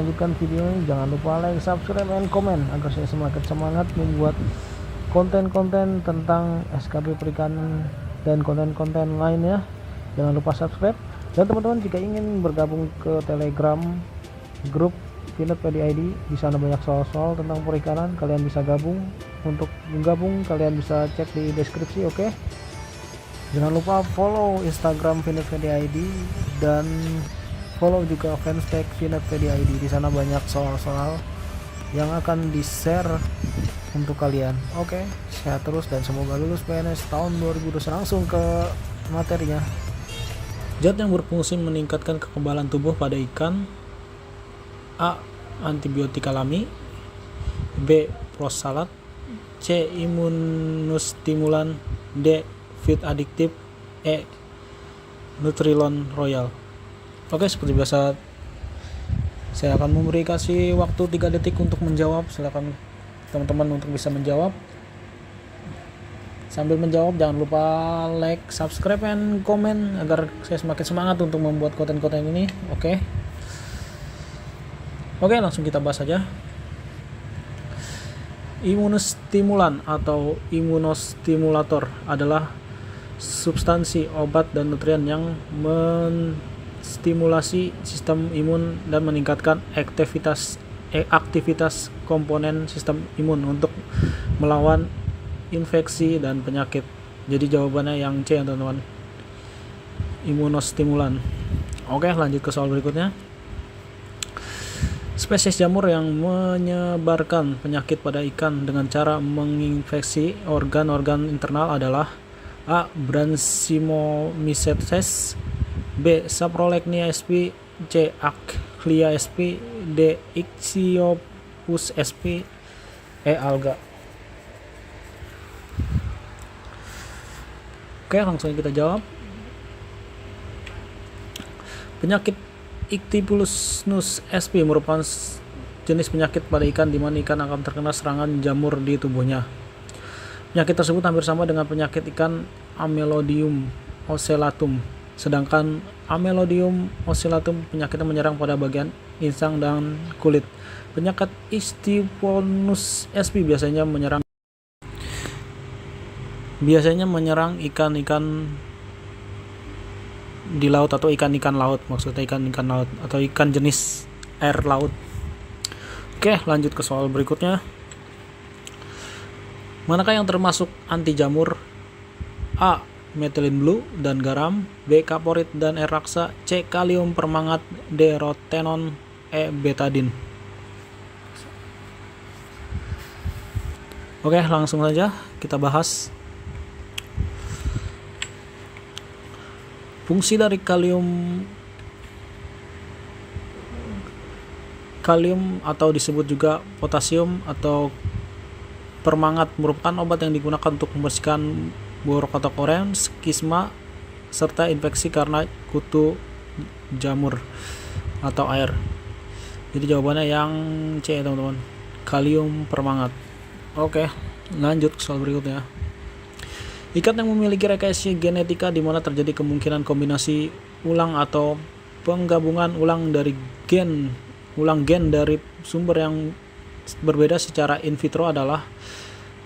menyebutkan video ini, jangan lupa like, subscribe, dan komen agar saya semakin semangat membuat konten-konten tentang SKP perikanan dan konten-konten lainnya. Jangan lupa subscribe. Dan teman-teman jika ingin bergabung ke Telegram grup Finetpedia ID, di sana banyak soal-soal tentang perikanan, kalian bisa gabung. Untuk menggabung kalian bisa cek di deskripsi, oke? Jangan lupa follow Instagram Finetpedia ID dan follow juga fanspage Finetpedia ID. Di sana banyak soal-soal yang akan di-share untuk kalian. Oke, sehat terus dan semoga lulus PNS tahun 2020. Langsung ke materinya. Zat yang berfungsi meningkatkan kekebalan tubuh pada ikan: A. Antibiotik alami, B. Prosalat, C. Imunostimulan, D. Feed adiktif, E. Nutrilon Royal. Oke, seperti biasa saya akan memberi kasih waktu 3 detik untuk menjawab. Silakan teman-teman untuk bisa menjawab. Sambil menjawab jangan lupa like, subscribe, dan komen agar saya semakin semangat untuk membuat konten-konten ini. Oke, langsung kita bahas saja. Imunostimulan atau imunostimulator adalah substansi, obat, dan nutrien yang menstimulasi sistem imun dan meningkatkan aktivitas komponen sistem imun untuk melawan infeksi dan penyakit. Jadi jawabannya yang C ya teman-teman, imunostimulan. Oke, lanjut ke soal berikutnya. Spesies jamur yang menyebarkan penyakit pada ikan dengan cara menginfeksi organ-organ internal adalah: A. Branchimomycetes, B. Saprolegnia sp, C. Achlia sp, D. Ichthyopus sp, E. Alga. Oke, langsung kita jawab. Penyakit Ichthyopus sp merupakan jenis penyakit pada ikan di mana ikan akan terkena serangan jamur di tubuhnya. Penyakit tersebut hampir sama dengan penyakit ikan Amelodium ocellatum. Sedangkan Amelodium ocellatum penyakitnya menyerang pada bagian insang dan kulit. Penyakit Ichthyopus sp biasanya menyerang ikan-ikan di laut atau ikan-ikan laut, maksudnya ikan-ikan laut atau ikan jenis air laut. Oke, lanjut ke soal berikutnya. Manakah yang termasuk anti jamur? A. Methylene blue dan garam, B. Kaporit dan air raksa, C. Kalium permangat, D. rotenon, E. betadine. Oke, langsung saja kita bahas. Fungsi dari kalium atau disebut juga potasium atau permangat merupakan obat yang digunakan untuk membersihkan borok atau koren, skisma, serta infeksi karena kutu jamur atau air. Jadi jawabannya yang C ya teman-teman, kalium permangat. Oke, lanjut ke soal berikutnya. Ikan yang memiliki rekayasa genetika di mana terjadi kemungkinan kombinasi ulang atau penggabungan ulang gen dari sumber yang berbeda secara in vitro adalah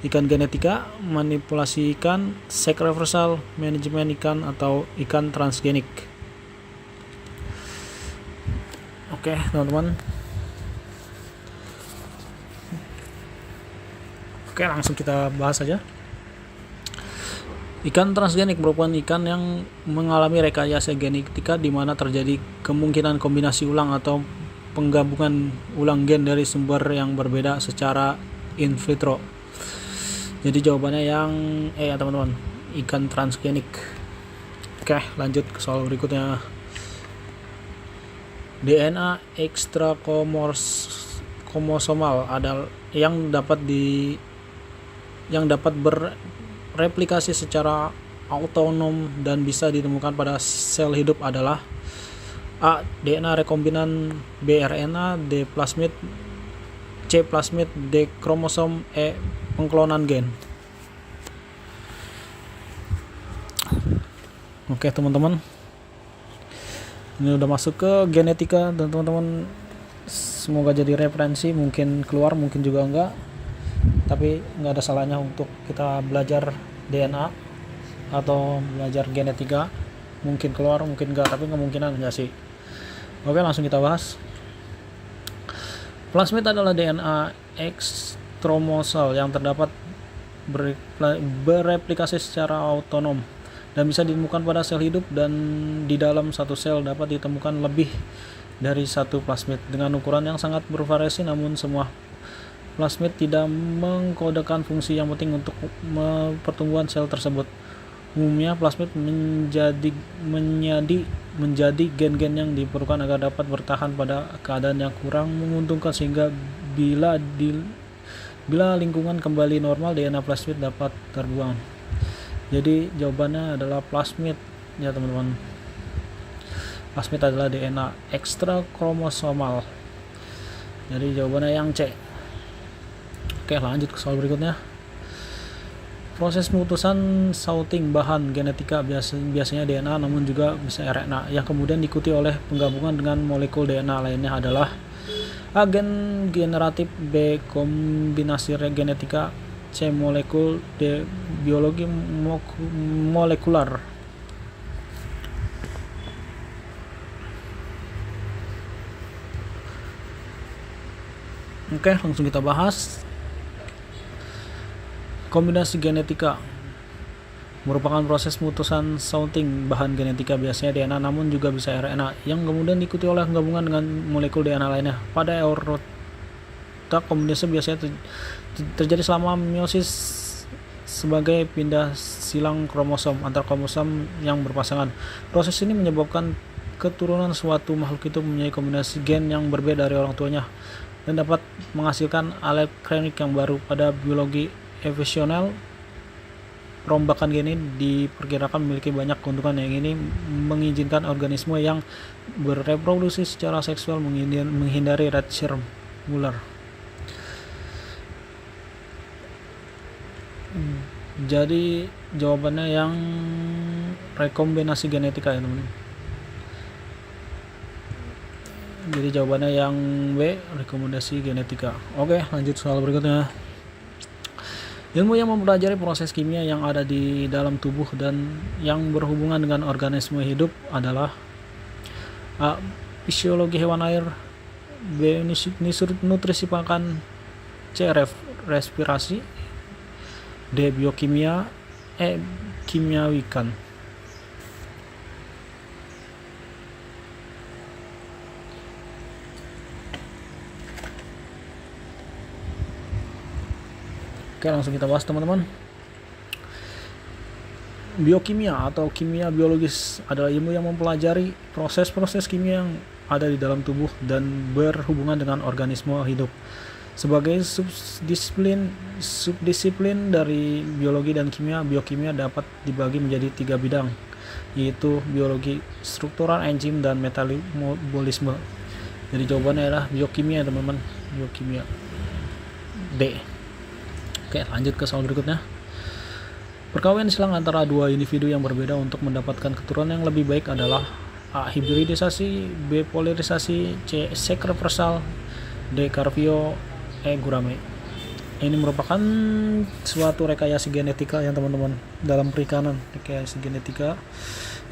ikan genetika, manipulasi ikan, sex reversal, manajemen ikan, atau ikan transgenik. Oke, teman-teman. Oke, langsung kita bahas saja. Ikan transgenik merupakan ikan yang mengalami rekayasa genetika di mana terjadi kemungkinan kombinasi ulang atau penggabungan ulang gen dari sumber yang berbeda secara in vitro. Jadi jawabannya yang E ya teman-teman, ikan transgenik. Oke, lanjut ke soal berikutnya. DNA ekstrakromosomal adalah yang dapat bereplikasi secara autonom dan bisa ditemukan pada sel hidup adalah: A. DNA rekombinan, B. RNA, D. plasmid, C. Plasmid, D. kromosom, E. Pengklonan gen. Oke teman-teman, ini udah masuk ke genetika dan teman-teman semoga jadi referensi, mungkin keluar mungkin juga enggak, tapi nggak ada salahnya untuk kita belajar DNA atau belajar genetika, mungkin keluar mungkin enggak, tapi kemungkinan enggak sih. Oke, langsung kita bahas. Plasmid adalah DNA X kromosal yang terdapat bereplikasi secara otonom dan bisa ditemukan pada sel hidup, dan di dalam satu sel dapat ditemukan lebih dari satu plasmid dengan ukuran yang sangat bervariasi, namun semua plasmid tidak mengkodekan fungsi yang penting untuk pertumbuhan sel tersebut. Umumnya plasmid menjadi gen-gen yang diperlukan agar dapat bertahan pada keadaan yang kurang menguntungkan, sehingga bila lingkungan kembali normal, DNA plasmid dapat terbuang. Jadi jawabannya adalah plasmid ya teman-teman. Plasmid adalah DNA ekstra kromosomal. Jadi jawabannya yang C. Oke, lanjut ke soal berikutnya. Proses pengutusan sorting bahan genetika biasanya DNA, namun juga bisa RNA, yang kemudian diikuti oleh penggabungan dengan molekul DNA lainnya adalah A. Gen generatif, B. Kombinasi genetika, C. Molekul, D. Biologi molekular. Oke, langsung kita bahas. Kombinasi genetika merupakan proses pengutusan sorting bahan genetika biasanya DNA, namun juga bisa RNA, yang kemudian diikuti oleh penggabungan dengan molekul DNA lainnya. Pada eukaryota, kombinasi biasanya terjadi selama meiosis sebagai pindah silang kromosom antar kromosom yang berpasangan. Proses ini menyebabkan keturunan suatu makhluk itu mempunyai kombinasi gen yang berbeda dari orang tuanya dan dapat menghasilkan alat klinik yang baru. Pada biologi evolusional, perombakan gen ini diperkirakan memiliki banyak keuntungan, yang ini mengizinkan organisme yang bereproduksi secara seksual menghindari red shirt ular. Jadi jawabannya yang rekombinasi genetika ya teman-teman. Jadi jawabannya yang B, rekomendasi genetika. Oke, lanjut soal berikutnya. Ilmu yang mempelajari proses kimia yang ada di dalam tubuh dan yang berhubungan dengan organisme hidup adalah A. Fisiologi hewan air, B. Nutrisi pakan, C. Respirasi, D. Biokimia, E. Kimiawikan. Oke, langsung kita bahas teman-teman. Biokimia atau kimia biologis adalah ilmu yang mempelajari proses-proses kimia yang ada di dalam tubuh dan berhubungan dengan organisme hidup. Sebagai subdisiplin dari biologi dan kimia, biokimia dapat dibagi menjadi 3 bidang, yaitu biologi struktural, enzim, dan metabolisme. Jadi jawabannya adalah biokimia teman-teman, biokimia. D. Oke, lanjut ke soal berikutnya. Perkawinan silang antara dua individu yang berbeda untuk mendapatkan keturunan yang lebih baik adalah A. Hibridisasi, B. Polirisasi, C. Sekreversal, D. Carvio, E. Gurame. Ini merupakan suatu rekayasa genetika yang teman-teman dalam perikanan, rekayasa genetika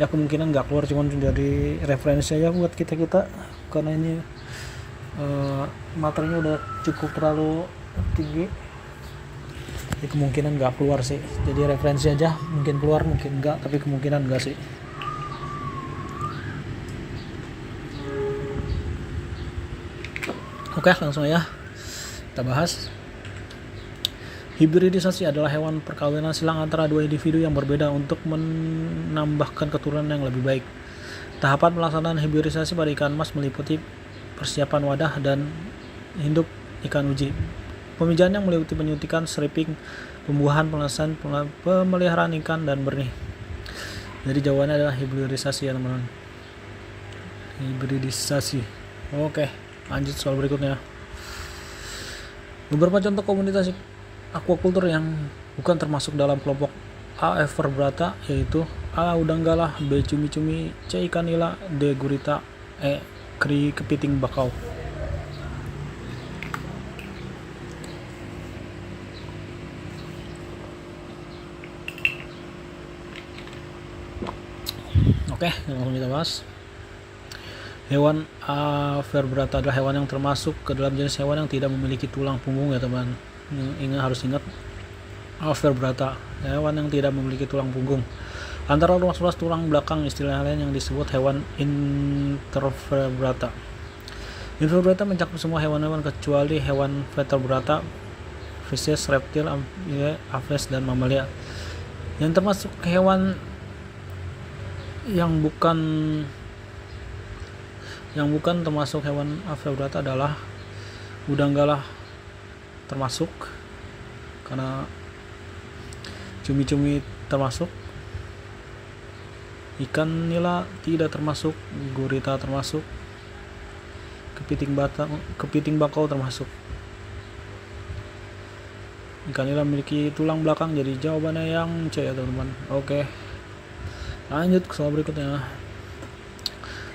ya, kemungkinan nggak keluar, cuman dari referensi aja buat kita karena ini materinya udah cukup terlalu tinggi. Jadi kemungkinan nggak keluar sih, jadi referensi aja, mungkin keluar mungkin enggak, tapi kemungkinan enggak sih. Oke, langsung ya kita bahas. Hibridisasi adalah hewan perkawinan silang antara dua individu yang berbeda untuk menambahkan keturunan yang lebih baik. Tahapan pelaksanaan hibridisasi pada ikan emas meliputi persiapan wadah dan induk ikan uji, pemijahan yang meliputi penyuntikan, stripping, pembuahan, penelusuran, pemeliharaan ikan, dan benih. Jadi jawabannya adalah hibridisasi ya teman-teman. Hibridisasi. Oke, lanjut soal berikutnya. Beberapa contoh komunitas aquaculture yang bukan termasuk dalam kelompok A. Everbrata, yaitu A. Udang galah, B. Cumi-cumi, C. Ikan nila, D. Gurita, E. Kepiting bakau. Oke, langsung kita bahas. Hewan vertebrata adalah hewan yang termasuk ke dalam jenis hewan yang tidak memiliki tulang punggung ya teman. Harus ingat vertebrata, hewan yang tidak memiliki tulang punggung. Antara ruas-ruas tulang belakang istilah lain yang disebut hewan intervertebrata. Invertebrata mencakup semua hewan-hewan kecuali hewan vertebrata, fishes, reptil, aves, dan mamalia. Yang termasuk hewan yang bukan termasuk hewan vertebrata adalah udang galah termasuk, karena cumi-cumi termasuk, ikan nila tidak termasuk, gurita termasuk, kepiting bakau termasuk. Ikan nila memiliki tulang belakang, jadi jawabannya yang C ya teman-teman. Oke, lanjut ke soal berikutnya.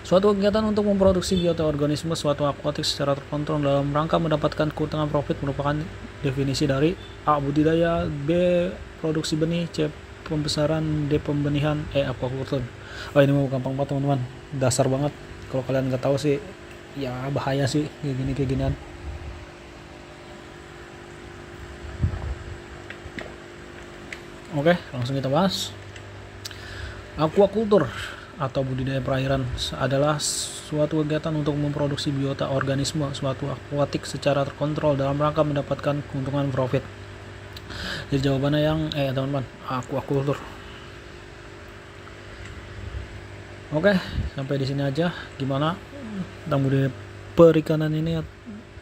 Suatu kegiatan untuk memproduksi biota organisme suatu akuatik secara terkontrol dalam rangka mendapatkan keuntungan profit merupakan definisi dari A. Budidaya, B. Produksi benih, C. Pembesaran, D. Pembenihan, E. Aquaculture. Ini mau gampang banget teman-teman, dasar banget. Kalau kalian nggak tahu sih ya bahaya sih kayak ginian. Oke, langsung kita bahas. Aquaculture atau budidaya perairan adalah suatu kegiatan untuk memproduksi biota organisme suatu akuatik secara terkontrol dalam rangka mendapatkan keuntungan profit. Jadi jawabannya yang teman-teman, aquaculture. Oke, sampai di sini aja. Gimana tentang budidaya perikanan ini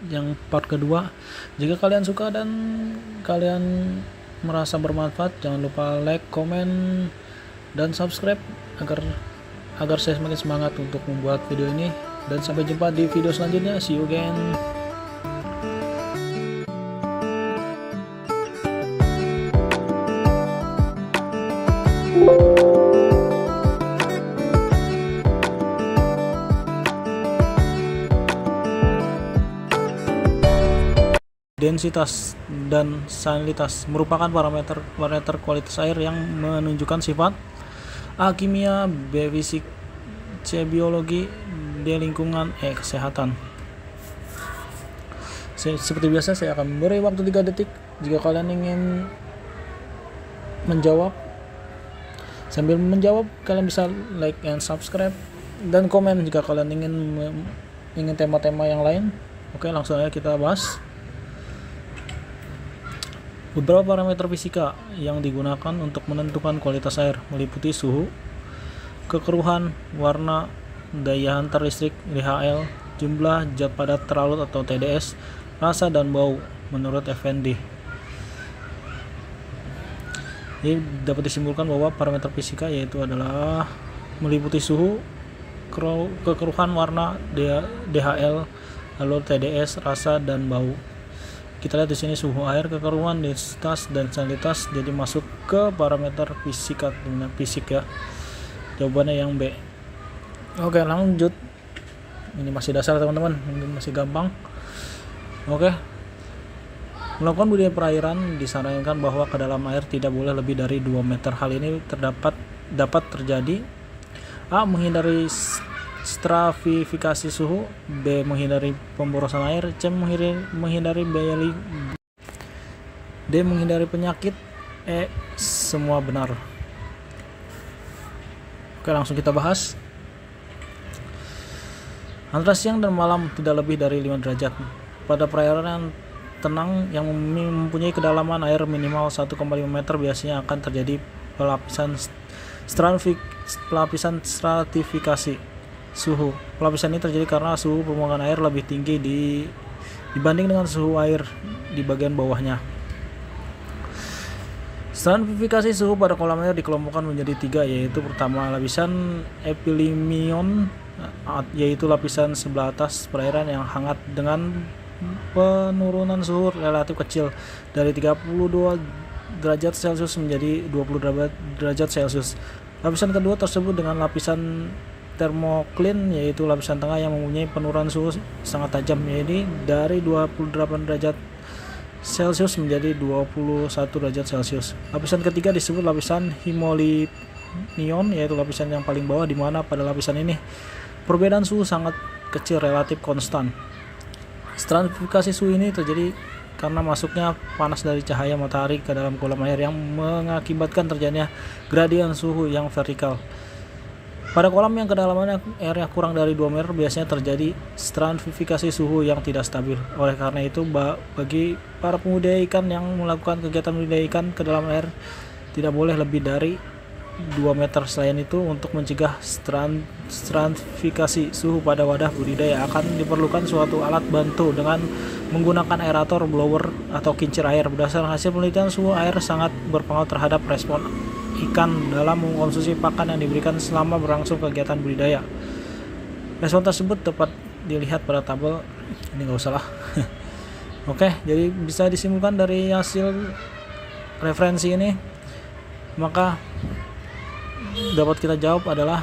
yang part kedua. Jika kalian suka dan kalian merasa bermanfaat, jangan lupa like, komen, dan subscribe agar saya semakin semangat untuk membuat video ini. Dan sampai jumpa di video selanjutnya. See you again. Densitas dan salinitas merupakan parameter kualitas air yang menunjukkan sifat A. Kimia, B. Fisik, C. Biologi, D. Lingkungan, E. Kesehatan. Seperti biasa saya akan memberi waktu 3 detik jika kalian ingin menjawab. Sambil menjawab kalian bisa like and subscribe dan komen jika kalian ingin tema-tema yang lain. Oke, langsung aja kita bahas. Beberapa parameter fisika yang digunakan untuk menentukan kualitas air meliputi suhu, kekeruhan, warna, daya hantar listrik (DHL), jumlah zat padat terlarut atau TDS, rasa dan bau menurut Effendi. Jadi dapat disimpulkan bahwa parameter fisika yaitu adalah meliputi suhu, kekeruhan, warna, DHL, lalu TDS, rasa dan bau. Kita lihat di sini suhu air, kekeruhan, densitas, dan salinitas jadi masuk ke parameter fisik ya. Jawabannya yang B. Oke, lanjut. Ini masih dasar teman-teman, masih gampang. Oke. Melakukan budidaya perairan disarankan bahwa kedalaman air tidak boleh lebih dari 2 meter. Hal ini dapat terjadi A. Menghindari stratifikasi suhu, B. Menghindari pemborosan air, C. Menghindari D. Menghindari penyakit, E. Semua benar. Oke, langsung kita bahas. Antara siang dan malam tidak lebih dari 5 derajat. Pada perairan yang tenang yang mempunyai kedalaman air minimal 1,5 meter biasanya akan terjadi pelapisan stratifikasi suhu. Pelapisan ini terjadi karena suhu permukaan air lebih tinggi dibanding dengan suhu air di bagian bawahnya. Stratifikasi suhu pada kolam air dikelompokkan menjadi 3, yaitu pertama lapisan epilimion, yaitu lapisan sebelah atas perairan yang hangat dengan penurunan suhu relatif kecil dari 32 derajat Celcius menjadi 20 derajat Celcius. Lapisan kedua tersebut dengan lapisan termoklin, yaitu lapisan tengah yang mempunyai penurunan suhu sangat tajam, yaitu dari 28 derajat Celcius menjadi 21 derajat Celcius. Lapisan ketiga disebut lapisan neon, yaitu lapisan yang paling bawah, di mana pada lapisan ini perbedaan suhu sangat kecil, relatif konstan. Stratifikasi suhu ini terjadi karena masuknya panas dari cahaya matahari ke dalam kolam air yang mengakibatkan terjadinya gradien suhu yang vertikal. Pada kolam yang kedalamannya airnya kurang dari 2 meter biasanya terjadi stratifikasi suhu yang tidak stabil. Oleh karena itu, bagi para pembudidaya ikan yang melakukan kegiatan budidaya ikan ke dalam air tidak boleh lebih dari 2 meter. Selain itu, untuk mencegah stratifikasi suhu pada wadah budidaya akan diperlukan suatu alat bantu dengan menggunakan aerator, blower, atau kincir air. Berdasarkan hasil penelitian, suhu air sangat berpengaruh terhadap respon ikan dalam mengkonsumsi pakan yang diberikan selama berlangsung kegiatan budidaya. Respon tersebut dapat dilihat pada tabel ini, nggak usah lah. Oke, jadi bisa disimpulkan dari hasil referensi ini, maka dapat kita jawab adalah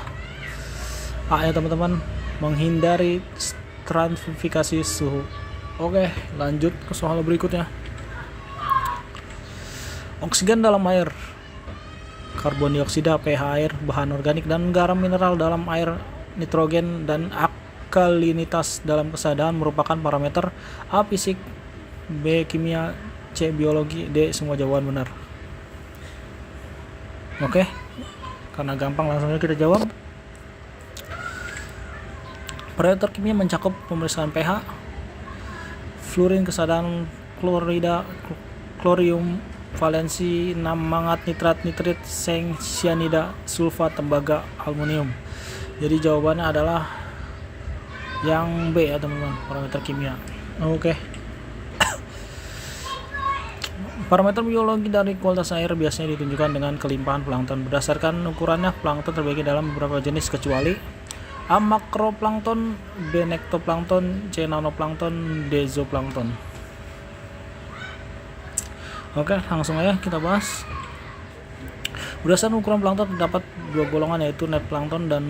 A ya teman-teman, menghindari stratifikasi suhu. Oke, lanjut ke soal berikutnya. Oksigen dalam air, karbon dioksida, pH air, bahan organik, dan garam mineral dalam air, nitrogen dan alkalinitas dalam kesadaran merupakan parameter A fisik, B kimia, C biologi, D semua jawaban benar. Oke, karena gampang langsung aja kita jawab. Parameter kimia mencakup pemeriksaan pH, fluorin, kesadaran, klorida, klorium, valensi, mangat, nitrat, nitrit, seng, cyanida, sulfat, tembaga, aluminium. Jadi jawabannya adalah yang B ya teman-teman, parameter kimia. Oke. Parameter biologi dari kualitas air biasanya ditunjukkan dengan kelimpahan plankton. Berdasarkan ukurannya, plankton terbagi dalam beberapa jenis kecuali A. makroplankton, B. nektoplankton, C. nanoplankton, D. zooplankton. Oke, langsung aja kita bahas. Berdasarkan ukuran plankton terdapat dua golongan, yaitu net plankton dan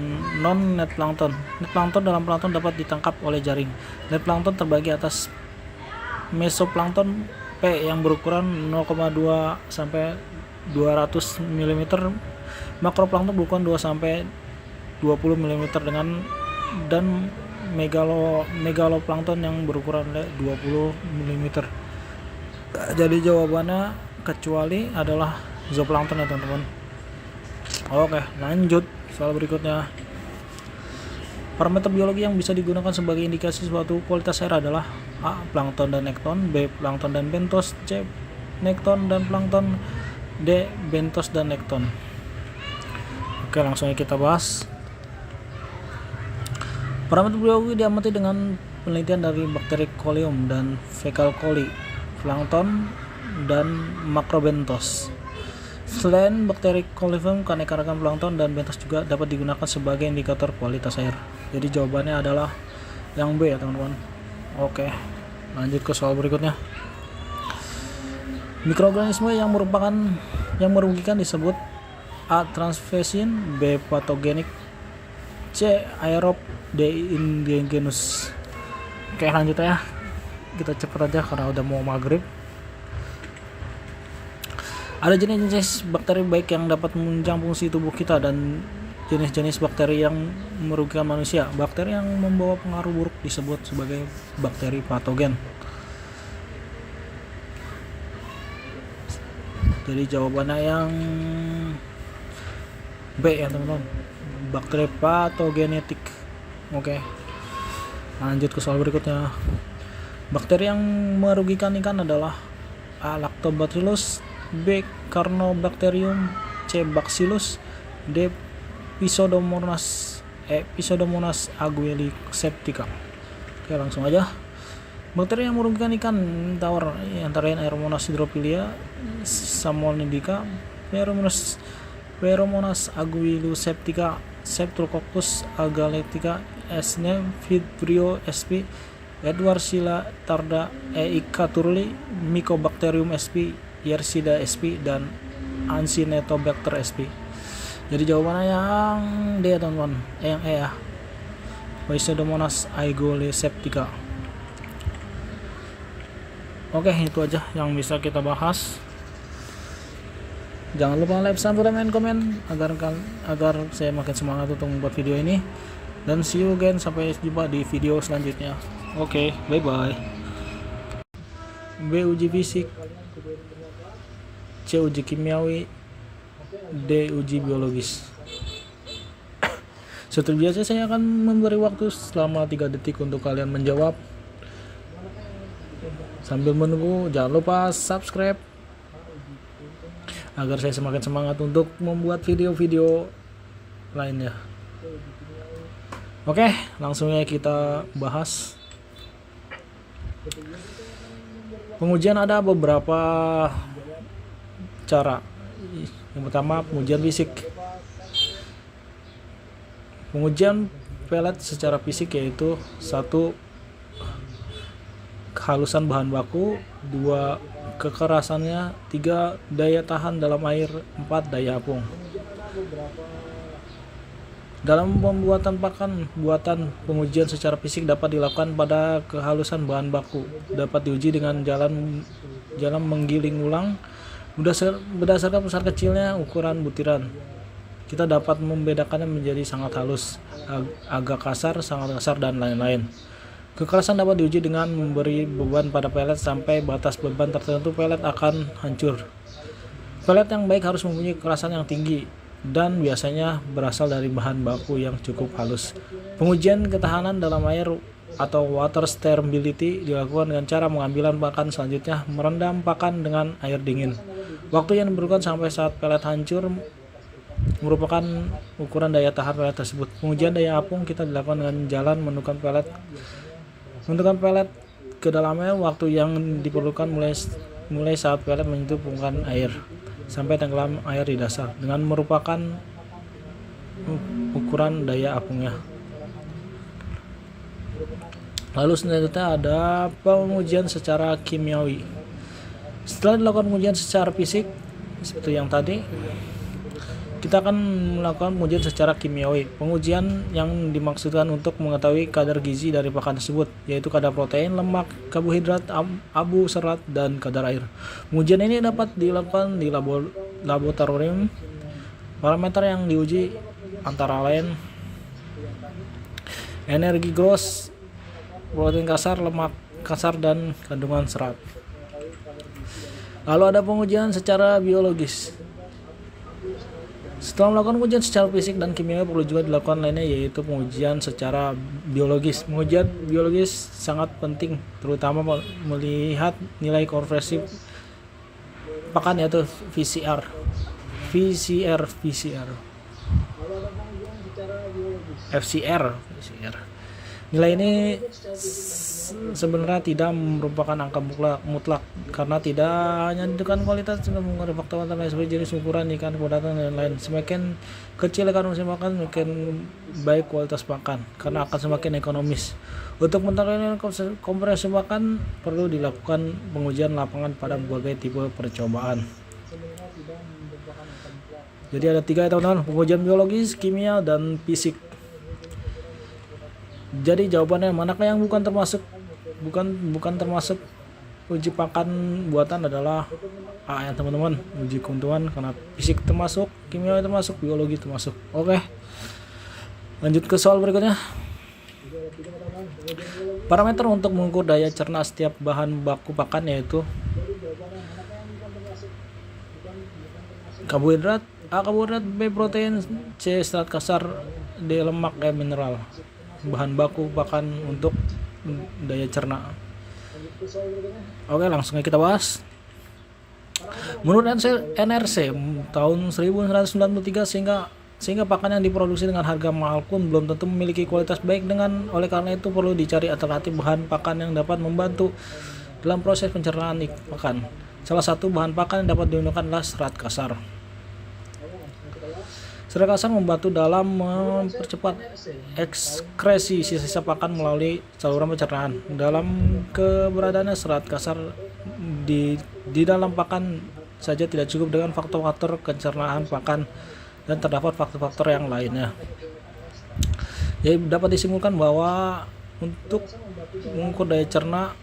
non net plankton. Net plankton dalam plankton dapat ditangkap oleh jaring. Net plankton terbagi atas mesoplankton P yang berukuran 0,2 sampai 200 mm, makroplankton berukuran 2 sampai 20 mm dan megaloplankton yang berukuran 20 mm. Jadi jawabannya kecuali adalah zooplankton ya teman-teman. Oke, lanjut soal berikutnya. Parameter biologi yang bisa digunakan sebagai indikasi suatu kualitas air adalah A. plankton dan nekton, B. plankton dan bentos, C. nekton dan plankton, D. bentos dan nekton. Oke, langsung aja kita bahas. Parameter biologi diamati dengan penelitian dari bakteri Colium dan fecal coli, plankton, dan makrobentos. Selain bakteri Coliform, keanekaragaman plankton dan bentos juga dapat digunakan sebagai indikator kualitas air. Jadi jawabannya adalah yang B ya teman-teman. Oke, lanjut ke soal berikutnya. Mikroorganisme yang merugikan disebut A. transvesin, B. patogenik, C. aerob, D. indigenous. Oke, lanjut ya. Kita cepat aja karena udah mau maghrib. Ada jenis-jenis bakteri baik yang dapat menunjang fungsi tubuh kita dan jenis-jenis bakteri yang merugikan manusia. Bakteri yang membawa pengaruh buruk disebut sebagai bakteri patogen. Jadi jawabannya yang B ya teman-teman, bakteri patogenetik. Oke, lanjut ke soal berikutnya. Bakteri yang merugikan ikan adalah A. Lactobacillus, B. Carnobacterium, C. Bacillus, D. Pseudomonas aguiliseptica. Oke, langsung aja. Bakteri yang merugikan ikan tawar antara lain Aeromonas hydrophilia, Salmonidika, Pheromonas aguiliseptica, Streptococcus agalectica, Esne, Vibrio sp, Edwardsia tarda, Ika turli, Mycobacterium sp, Yersida sp, dan Acinetobacter sp. Jadi jawabannya yang D teman-teman, yang E ya, Pseudomonas aguiliseptica. Oke, itu aja yang bisa kita bahas. Jangan lupa like, subscribe, dan komen agar saya makin semangat untuk membuat video ini. Dan see you again, sampai jumpa di video selanjutnya. Oke, bye bye. B. Uji fisik, C. Uji kimiawi, D. Uji biologis. Seperti biasa, saya akan memberi waktu selama 3 detik untuk kalian menjawab. Sambil menunggu, jangan lupa subscribe agar saya semakin semangat untuk membuat video-video lainnya. Oke, langsung aja kita bahas. Pengujian ada beberapa cara. Yang pertama, pengujian fisik. Pengujian pelet secara fisik yaitu 1. Kehalusan bahan baku, 2. Kekerasannya, 3. Daya tahan dalam air, 4. Daya apung. Dalam pembuatan pakan, pengujian secara fisik dapat dilakukan pada kehalusan bahan baku. Dapat diuji dengan jalan menggiling ulang berdasarkan besar kecilnya ukuran butiran. Kita dapat membedakannya menjadi sangat halus, agak kasar, sangat kasar, dan lain-lain. Kekerasan dapat diuji dengan memberi beban pada pelet. Sampai batas beban tertentu pelet akan hancur. Pelet yang baik harus mempunyai kekerasan yang tinggi dan biasanya berasal dari bahan baku yang cukup halus. Pengujian ketahanan dalam air atau water stability dilakukan dengan cara pengambilan pakan, selanjutnya merendam pakan dengan air dingin. Waktu yang diperlukan sampai saat pelet hancur merupakan ukuran daya tahan pelet tersebut. Pengujian daya apung kita dilakukan dengan jalan menundukkan pelet ke dalam air. Waktu yang diperlukan mulai saat pelet menyentuh permukaan air sampai tenggelam air di dasar, dengan merupakan ukuran daya apungnya. Lalu selanjutnya ada pengujian secara kimiawi. Setelah dilakukan pengujian secara fisik seperti yang tadi, kita akan melakukan pengujian secara kimiawi. Pengujian yang dimaksudkan untuk mengetahui kadar gizi dari pakan tersebut, yaitu kadar protein, lemak, karbohidrat, abu, serat, dan kadar air. Pengujian ini dapat dilakukan di laboratorium. Parameter yang diuji antara lain energi gross, protein kasar, lemak kasar, dan kandungan serat. Lalu ada pengujian secara biologis. Setelah melakukan pengujian secara fisik dan kimia, perlu juga dilakukan lainnya, yaitu pengujian secara biologis. Pengujian biologis sangat penting, terutama melihat nilai konversi pakan, yaitu VCR. Nilai ini sebenarnya tidak merupakan angka mutlak karena tidak hanya ditentukan kualitas, juga mengenai faktor lain seperti jenis ukuran ikan, kepadatan, dan lain-lain. Semakin kecil konsumsi makan, semakin baik kualitas pakan karena akan semakin ekonomis. Untuk mengetahui kompresi makan, perlu dilakukan pengujian lapangan pada berbagai tipe percobaan. Jadi ada 3 ya teman-teman: pengujian biologis, kimia, dan fisik. Jadi jawabannya manakah yang bukan termasuk uji pakan buatan adalah A ya teman-teman. Uji keuntungan, karena fisik termasuk, kimia termasuk, biologi termasuk. Oke, lanjut ke soal berikutnya. Parameter untuk mengukur daya cerna setiap bahan baku pakan yaitu karbohidrat, A karbohidrat, B protein, C serat kasar, D lemak, E mineral. Bahan baku pakan untuk daya cerna. Oke, langsung aja kita bahas. Menurut NRC tahun 1993, sehingga pakan yang diproduksi dengan harga mahal pun belum tentu memiliki kualitas baik. Oleh karena itu perlu dicari alternatif bahan pakan yang dapat membantu dalam proses pencernaan pakan. Salah satu bahan pakan yang dapat digunakan adalah serat kasar. Serat kasar membantu dalam mempercepat ekskresi sisa pakan melalui saluran pencernaan. Dalam keberadaannya serat kasar di dalam pakan saja tidak cukup dengan faktor-faktor pencernaan pakan, dan terdapat faktor-faktor yang lainnya. Jadi dapat disimpulkan bahwa untuk mengukur daya cerna,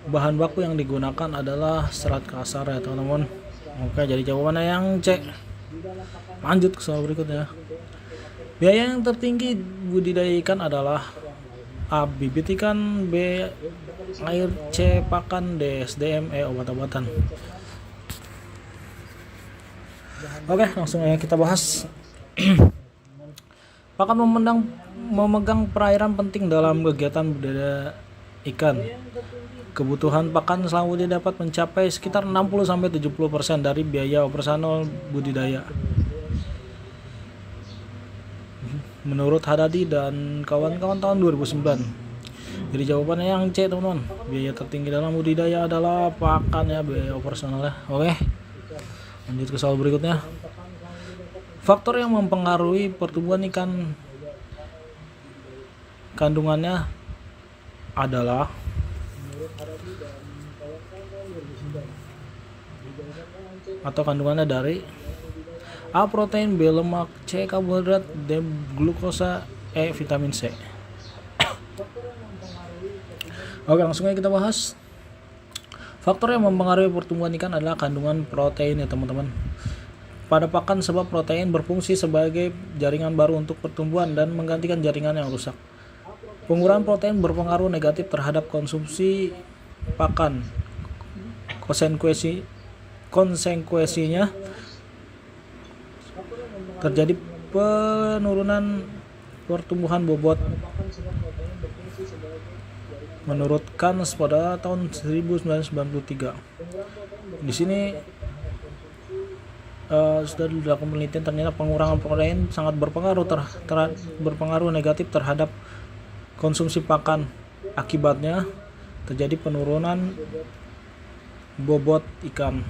bahan baku yang digunakan adalah serat kasar ya teman-teman. Oke, jadi jawabannya yang C. Lanjut ke soal berikutnya. Biaya yang tertinggi budidaya ikan adalah A. Bibit ikan, B. Air, C. Pakan, D. SDM, E. Obat-obatan. Oke, langsung aja kita bahas. Pakan memegang perairan penting dalam kegiatan budidaya ikan. Kebutuhan pakan selanjutnya dapat mencapai sekitar 60-70% dari biaya operasional budidaya. Menurut Hadadi dan kawan-kawan tahun 2009. Jadi jawabannya yang C, teman-teman. Biaya tertinggi dalam budidaya adalah pakan ya, biaya operasional ya. Oke. Lanjut ke soal berikutnya. Faktor yang mempengaruhi pertumbuhan ikan kandungannya adalah atau kandungannya dari A. Protein, B. Lemak, C. Karbohidrat, D. Glukosa, E. Vitamin C. Oke, langsung aja kita bahas. Faktor yang mempengaruhi pertumbuhan ikan adalah kandungan protein ya teman-teman. Pada pakan sebab protein berfungsi sebagai jaringan baru untuk pertumbuhan dan menggantikan jaringan yang rusak. Pengurangan protein berpengaruh negatif terhadap konsumsi pakan. Konsekuensinya terjadi penurunan pertumbuhan bobot. Menurut Kans pada tahun 1993. Di sini sudah dilakukan penelitian, ternyata pengurangan protein sangat berpengaruh negatif terhadap konsumsi pakan. Akibatnya terjadi penurunan bobot ikan.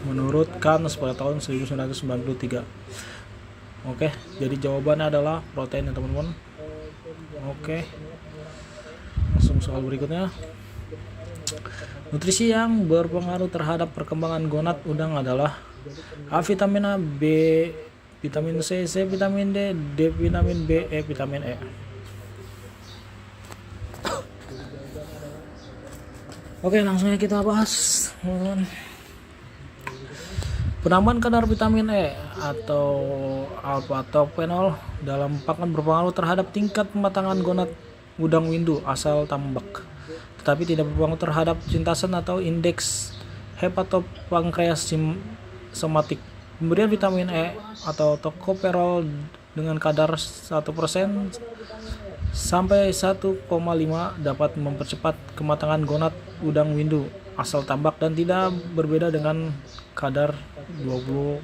Menurut Kans pada tahun 1993. Oke, jadi jawabannya adalah protein ya teman-teman. Oke, langsung soal berikutnya. Nutrisi yang berpengaruh terhadap perkembangan gonad udang adalah A. Vitamin A, B. Vitamin C, C. Vitamin D, D. Vitamin B, E. Vitamin E. Oke, langsung aja kita bahas. Penambahan kadar vitamin E atau alpha-tocophenol dalam pakan berpengaruh terhadap tingkat kematangan gonad udang windu asal tambak, tetapi tidak berpengaruh terhadap sintasen atau indeks hepatopankreas somatik. Pemberian vitamin E atau tocopherol dengan kadar 1% sampai 1,5 dapat mempercepat kematangan gonad udang windu asal tambak dan tidak berbeda dengan kadar 22%.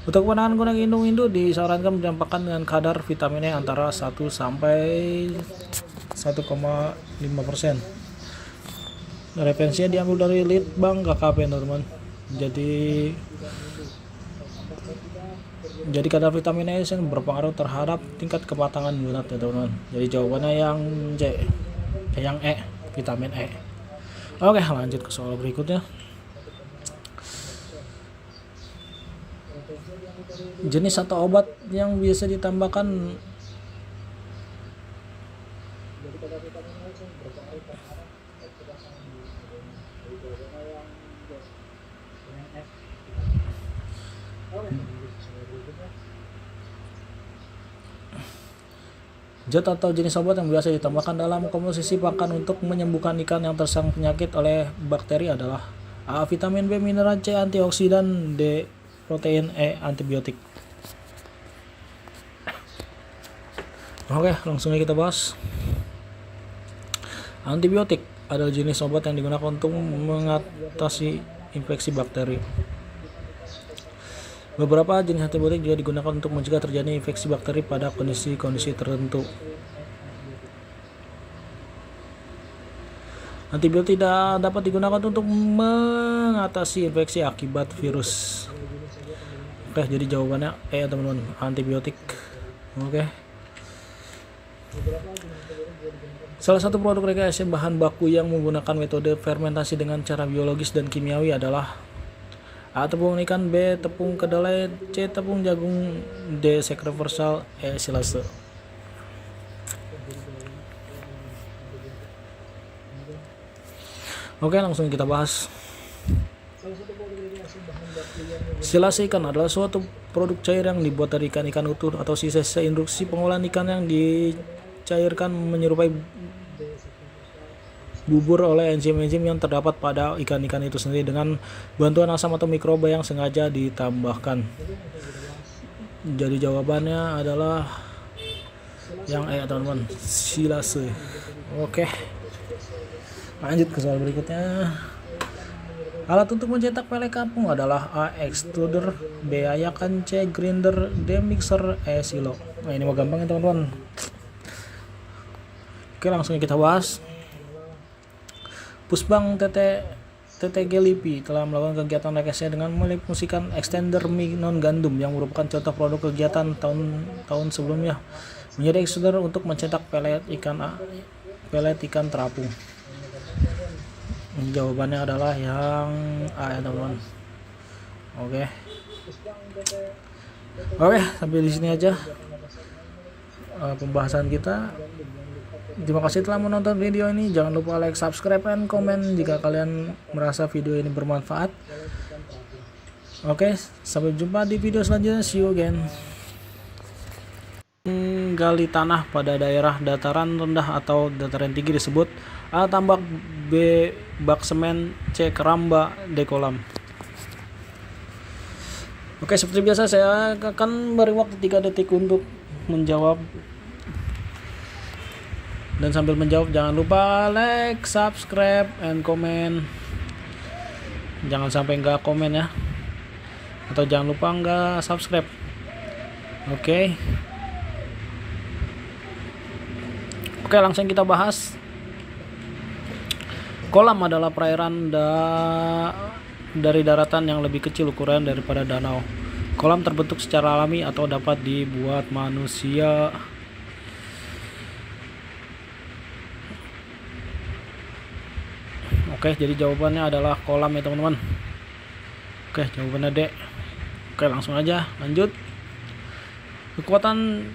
Untuk kemenangan gonad indung windu disarankan mencampakkan dengan kadar vitamin E antara 1 sampai 1,5%. Referensinya diambil dari Litbang KKP teman-teman. Jadi kadar vitamin E berpengaruh terhadap tingkat kematangan gonad ya teman-teman. Jadi jawabannya yang C, yang E, vitamin E. Oke, lanjut ke soal berikutnya. Jenis atau obat yang biasa ditambahkan zat atau jenis obat yang biasa ditambahkan dalam komposisi pakan untuk menyembuhkan ikan yang terserang penyakit oleh bakteri adalah A. Vitamin B, mineral, C. Antioksidan, D. Protein, E. Antibiotik. Oke, langsung aja kita bahas. Antibiotik adalah jenis obat yang digunakan untuk mengatasi infeksi bakteri. Beberapa jenis antibiotik juga digunakan untuk mencegah terjadi infeksi bakteri pada kondisi-kondisi tertentu. Antibiotik tidak dapat digunakan untuk mengatasi infeksi akibat virus. Oke, jadi jawabannya E teman-teman, antibiotik. Oke. Salah satu produk rekayasa bahan baku yang menggunakan metode fermentasi dengan cara biologis dan kimiawi adalah A. Tepung ikan, B. Tepung kedelai, C. Tepung jagung, D. Sekreversal, E. Silase. Oke, langsung kita bahas. Silase ikan adalah suatu produk cair yang dibuat dari ikan-ikan utuh atau sisa-sisa induksi pengolahan ikan yang dicairkan menyerupai bubur oleh enzim-enzim yang terdapat pada ikan-ikan itu sendiri dengan bantuan asam atau mikroba yang sengaja ditambahkan. Jadi jawabannya adalah yang teman-teman, silase. Oke, lanjut ke soal berikutnya. Alat untuk mencetak pele kampung adalah A. Extruder, B. Ayakan, C. Grinder, D. Mixer, E. Silo. Nah ini mah gampang ya teman-teman. Oke, langsung kita bahas. Pusbang TTG LIPI telah melakukan kegiatan rekayasa dengan memfungsikan extender mie non gandum yang merupakan contoh produk kegiatan tahun sebelumnya menjadi extruder untuk mencetak pelet ikan terapung. Jawabannya adalah yang A ya teman-teman. Oke, sampai di sini aja pembahasan kita. Terima kasih telah menonton video ini. Jangan lupa like, subscribe, dan komen jika kalian merasa video ini bermanfaat. Oke, sampai jumpa di video selanjutnya. See you again. Gali tanah pada daerah dataran rendah atau dataran tinggi disebut A. Tambak, B. Bak semen, C. Keramba, D. Kolam. Oke, seperti biasa saya akan beri waktu 3 detik untuk menjawab. Dan sambil menjawab jangan lupa like, subscribe, and komen. Jangan sampai nggak komen ya. Atau jangan lupa nggak subscribe. Oke, langsung kita bahas. Kolam adalah perairan dari daratan yang lebih kecil ukuran daripada danau. Kolam terbentuk secara alami atau dapat dibuat manusia. Oke, jadi jawabannya adalah kolam ya teman-teman. Oke, jawabannya D. Oke, langsung aja lanjut. Kekuatan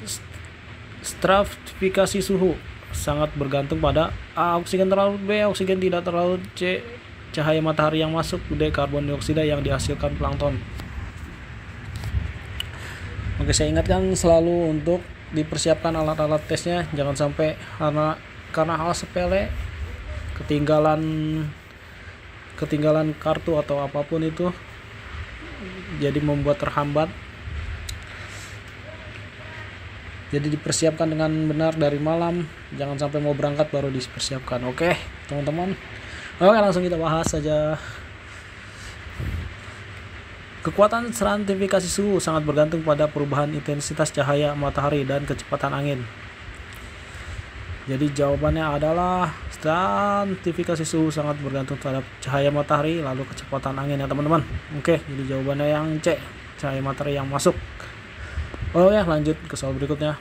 stratifikasi suhu sangat bergantung pada A. Oksigen terlarut, B. Oksigen tidak terlarut, C. Cahaya matahari yang masuk, D. Karbon dioksida yang dihasilkan plankton. Oke, saya ingatkan selalu untuk dipersiapkan alat-alat tesnya, jangan sampai karena hal sepele ketinggalan kartu atau apapun itu jadi membuat terhambat. Jadi dipersiapkan dengan benar dari malam, jangan sampai mau berangkat baru dipersiapkan. Oke teman-teman, langsung kita bahas saja. Kekuatan stratifikasi suhu sangat bergantung pada perubahan intensitas cahaya matahari dan kecepatan angin. Jadi jawabannya adalah stratifikasi suhu sangat bergantung terhadap cahaya matahari lalu kecepatan angin ya teman-teman. Oke, jadi jawabannya yang C, cahaya matahari yang masuk. Lanjut ke soal berikutnya.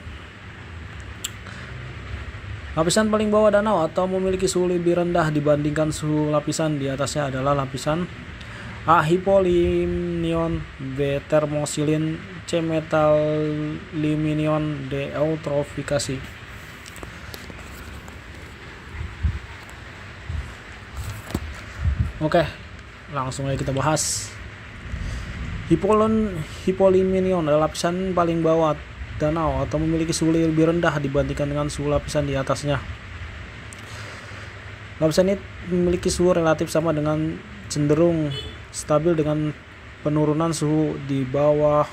Lapisan paling bawah danau atau memiliki suhu lebih rendah dibandingkan suhu lapisan di atasnya adalah lapisan A. Hipolimnion, B. Termosilin, C. Metalimnion, D. Eutrofikasi. Oke, langsung aja kita bahas. Hipolimnion adalah lapisan paling bawah danau atau memiliki suhu lebih rendah dibandingkan dengan suhu lapisan di atasnya. Lapisan ini memiliki suhu relatif sama dengan cenderung stabil dengan penurunan suhu di bawah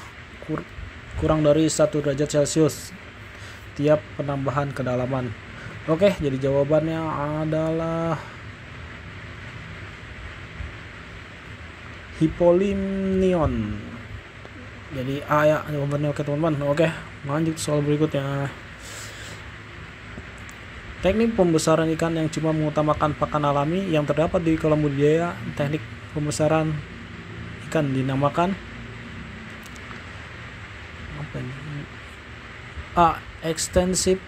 kurang dari 1 derajat Celcius tiap penambahan kedalaman. Oke, jadi jawabannya adalah Hipolimnion. Jadi A ya jawabannya. Oke teman-teman. Oke, lanjut soal berikutnya. Teknik pembesaran ikan yang cuma mengutamakan pakan alami yang terdapat di kolam budidaya. Teknik pembesaran ikan dinamakan apa ini? A. Ekstensif,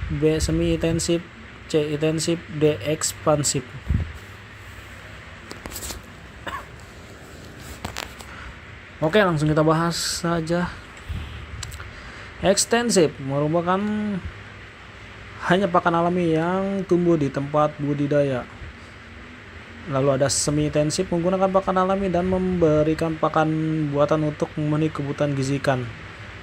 B. Semi intensif, C. Intensif, D. Ekspansif. Oke, langsung kita bahas saja. Ekstensif merupakan hanya pakan alami yang tumbuh di tempat budidaya. Lalu ada semi intensif, menggunakan pakan alami dan memberikan pakan buatan untuk memenuhi kebutuhan gizi ikan.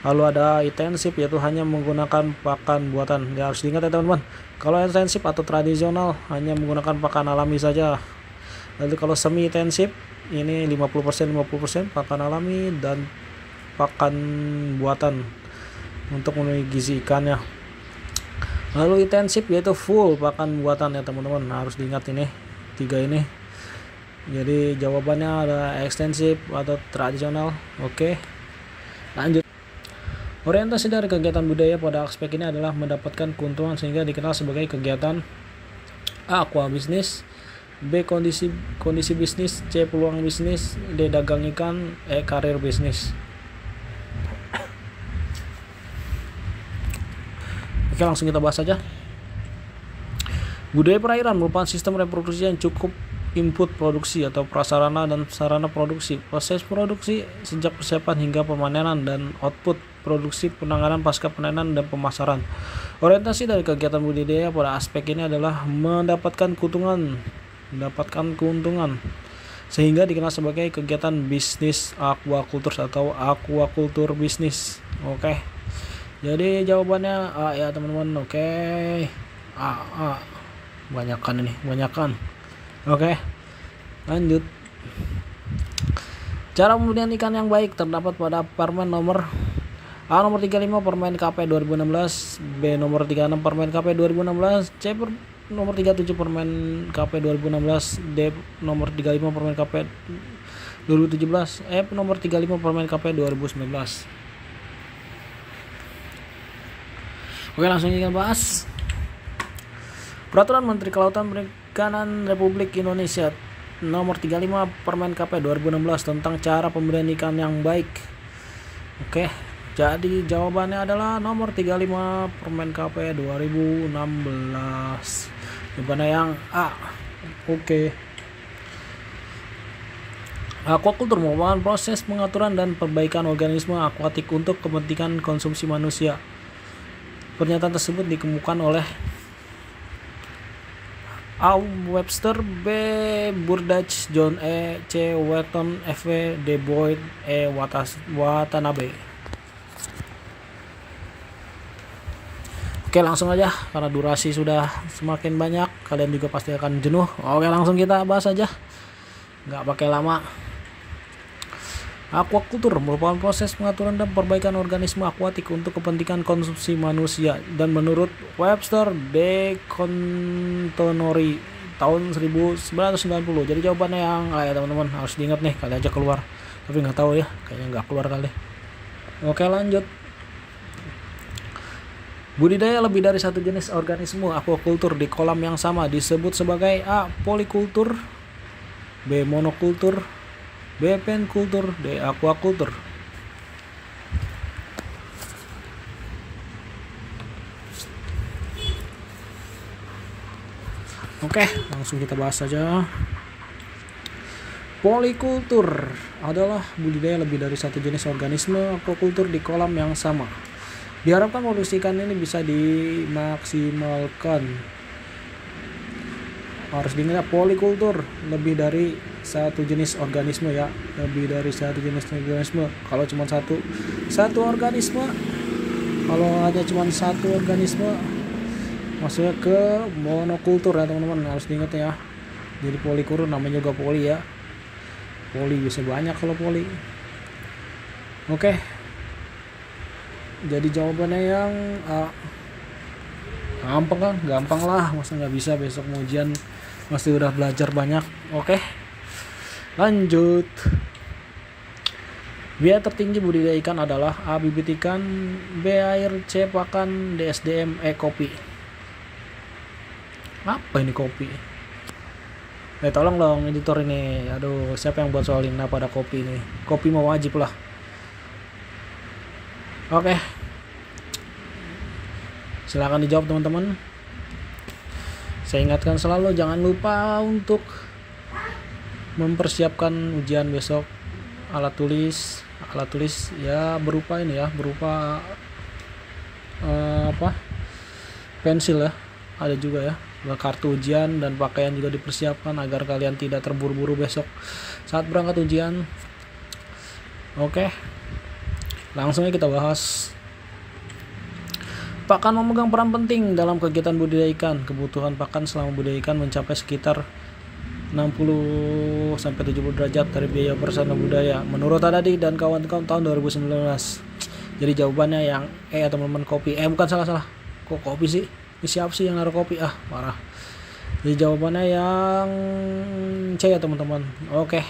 Lalu ada intensif, yaitu hanya menggunakan pakan buatan. Ya, harus diingat ya teman-teman, kalau intensif atau tradisional hanya menggunakan pakan alami saja. Lalu kalau semi intensif ini 50% pakan alami dan pakan buatan untuk memenuhi gizi ikannya. Lalu intensif yaitu full pakan buatan ya teman-teman. Harus diingat ini 3 ini. Jadi jawabannya ada ekstensif atau tradisional. Oke, lanjut. Orientasi dari kegiatan budaya pada aspek ini adalah mendapatkan keuntungan sehingga dikenal sebagai kegiatan A. Aqua bisnis, B. Kondisi bisnis, C. Peluang bisnis, D. Dagang ikan, E. Karir bisnis. Oke, langsung kita bahas saja. Budaya perairan merupakan sistem reproduksi yang cukup input produksi atau prasarana dan sarana produksi, proses produksi sejak persiapan hingga pemanenan, dan output produksi, penanganan pasca panenan, dan pemasaran. Orientasi dari kegiatan budidaya pada aspek ini adalah mendapatkan keuntungan sehingga dikenal sebagai kegiatan bisnis aquaculture atau aquaculture bisnis. Oke, jadi jawabannya A ya teman-teman. Oke, A. Banyakan. Oke, lanjut. Cara pembudidayaan ikan yang baik terdapat pada Permen nomor A nomor 35 Permen KP 2016, B nomor 36 Permen KP 2016, C nomor 37 Permen KP 2016, D nomor 35 Permen KP 2017, E nomor 35 Permen KP 2019. Oke, langsung kita bahas. Peraturan Menteri Kelautan Perikanan Republik Indonesia nomor 35 Permen KP 2016 tentang cara pembudidayaan ikan yang baik. Oke, jadi jawabannya adalah nomor 35 Permen KP 2016. Jawabannya yang A. Oke. Aquaculture merupakan proses pengaturan dan perbaikan organisme akuatik untuk kepentingan konsumsi manusia. Pernyataan tersebut dikemukakan oleh A. Webster, B. Burdach, John E. C. Wetton, F. D. Boyd, E. Watanabe. Oke, langsung aja karena durasi sudah semakin banyak, kalian juga pasti akan jenuh. Oke, langsung kita bahas aja, nggak pakai lama. Aquaculture merupakan proses pengaturan dan perbaikan organisme akuatik untuk kepentingan konsumsi manusia, dan menurut Webster D. Contonori tahun 1990. Jadi jawabannya yang A ya teman-teman. Harus diingat nih, kali aja keluar, tapi nggak tahu ya, kayaknya nggak keluar kali. Oke, lanjut. Budidaya lebih dari satu jenis organisme aquaculture di kolam yang sama disebut sebagai A. Polikultur, B. Monokultur, B. Penkultur, D. Aquaculture. Oke, langsung kita bahas saja. Polikultur adalah budidaya lebih dari satu jenis organisme aquaculture di kolam yang sama. Diharapkan produksi ikan ini bisa dimaksimalkan. Harus diingat, polikultur lebih dari satu jenis organisme ya, lebih dari satu jenis organisme. Kalau cuma satu organisme, kalau ada cuma satu organisme, masuknya ke monokultur ya teman-teman. Harus diingat ya. Jadi polikultur namanya juga poli ya. Poli bisa banyak kalau poli. Oke. Jadi jawabannya yang A. Gampang lah, masa nggak bisa besok mau ujian masih udah belajar banyak. Oke, lanjut. Biaya tertinggi budidaya ikan adalah A. Bibit ikan, B. Air, C. Pakan, D. SDM, E. Kopi. Apa ini kopi? Tolong dong editor ini. Aduh, siapa yang buat soal ini pada kopi ini? Kopi mau wajib lah. Oke, silakan dijawab teman-teman. Saya ingatkan selalu, jangan lupa untuk mempersiapkan ujian besok. Alat tulis ya berupa ini ya, berupa pensil ya, ada juga ya. kartu ujian dan pakaian juga dipersiapkan agar kalian tidak terburu-buru besok saat berangkat ujian. Oke, langsung aja kita bahas. Pakan memegang peran penting dalam kegiatan budidaya ikan. Kebutuhan pakan selama budidaya ikan mencapai sekitar 60-70 derajat dari biaya operasional budaya menurut Adadi dan kawan-kawan tahun 2019. Jadi jawabannya yang teman-teman, kopi. Bukan, salah. Kok kopi sih? Ini siapa sih yang naruh kopi? Parah. Jadi jawabannya yang C ya teman-teman. Oke,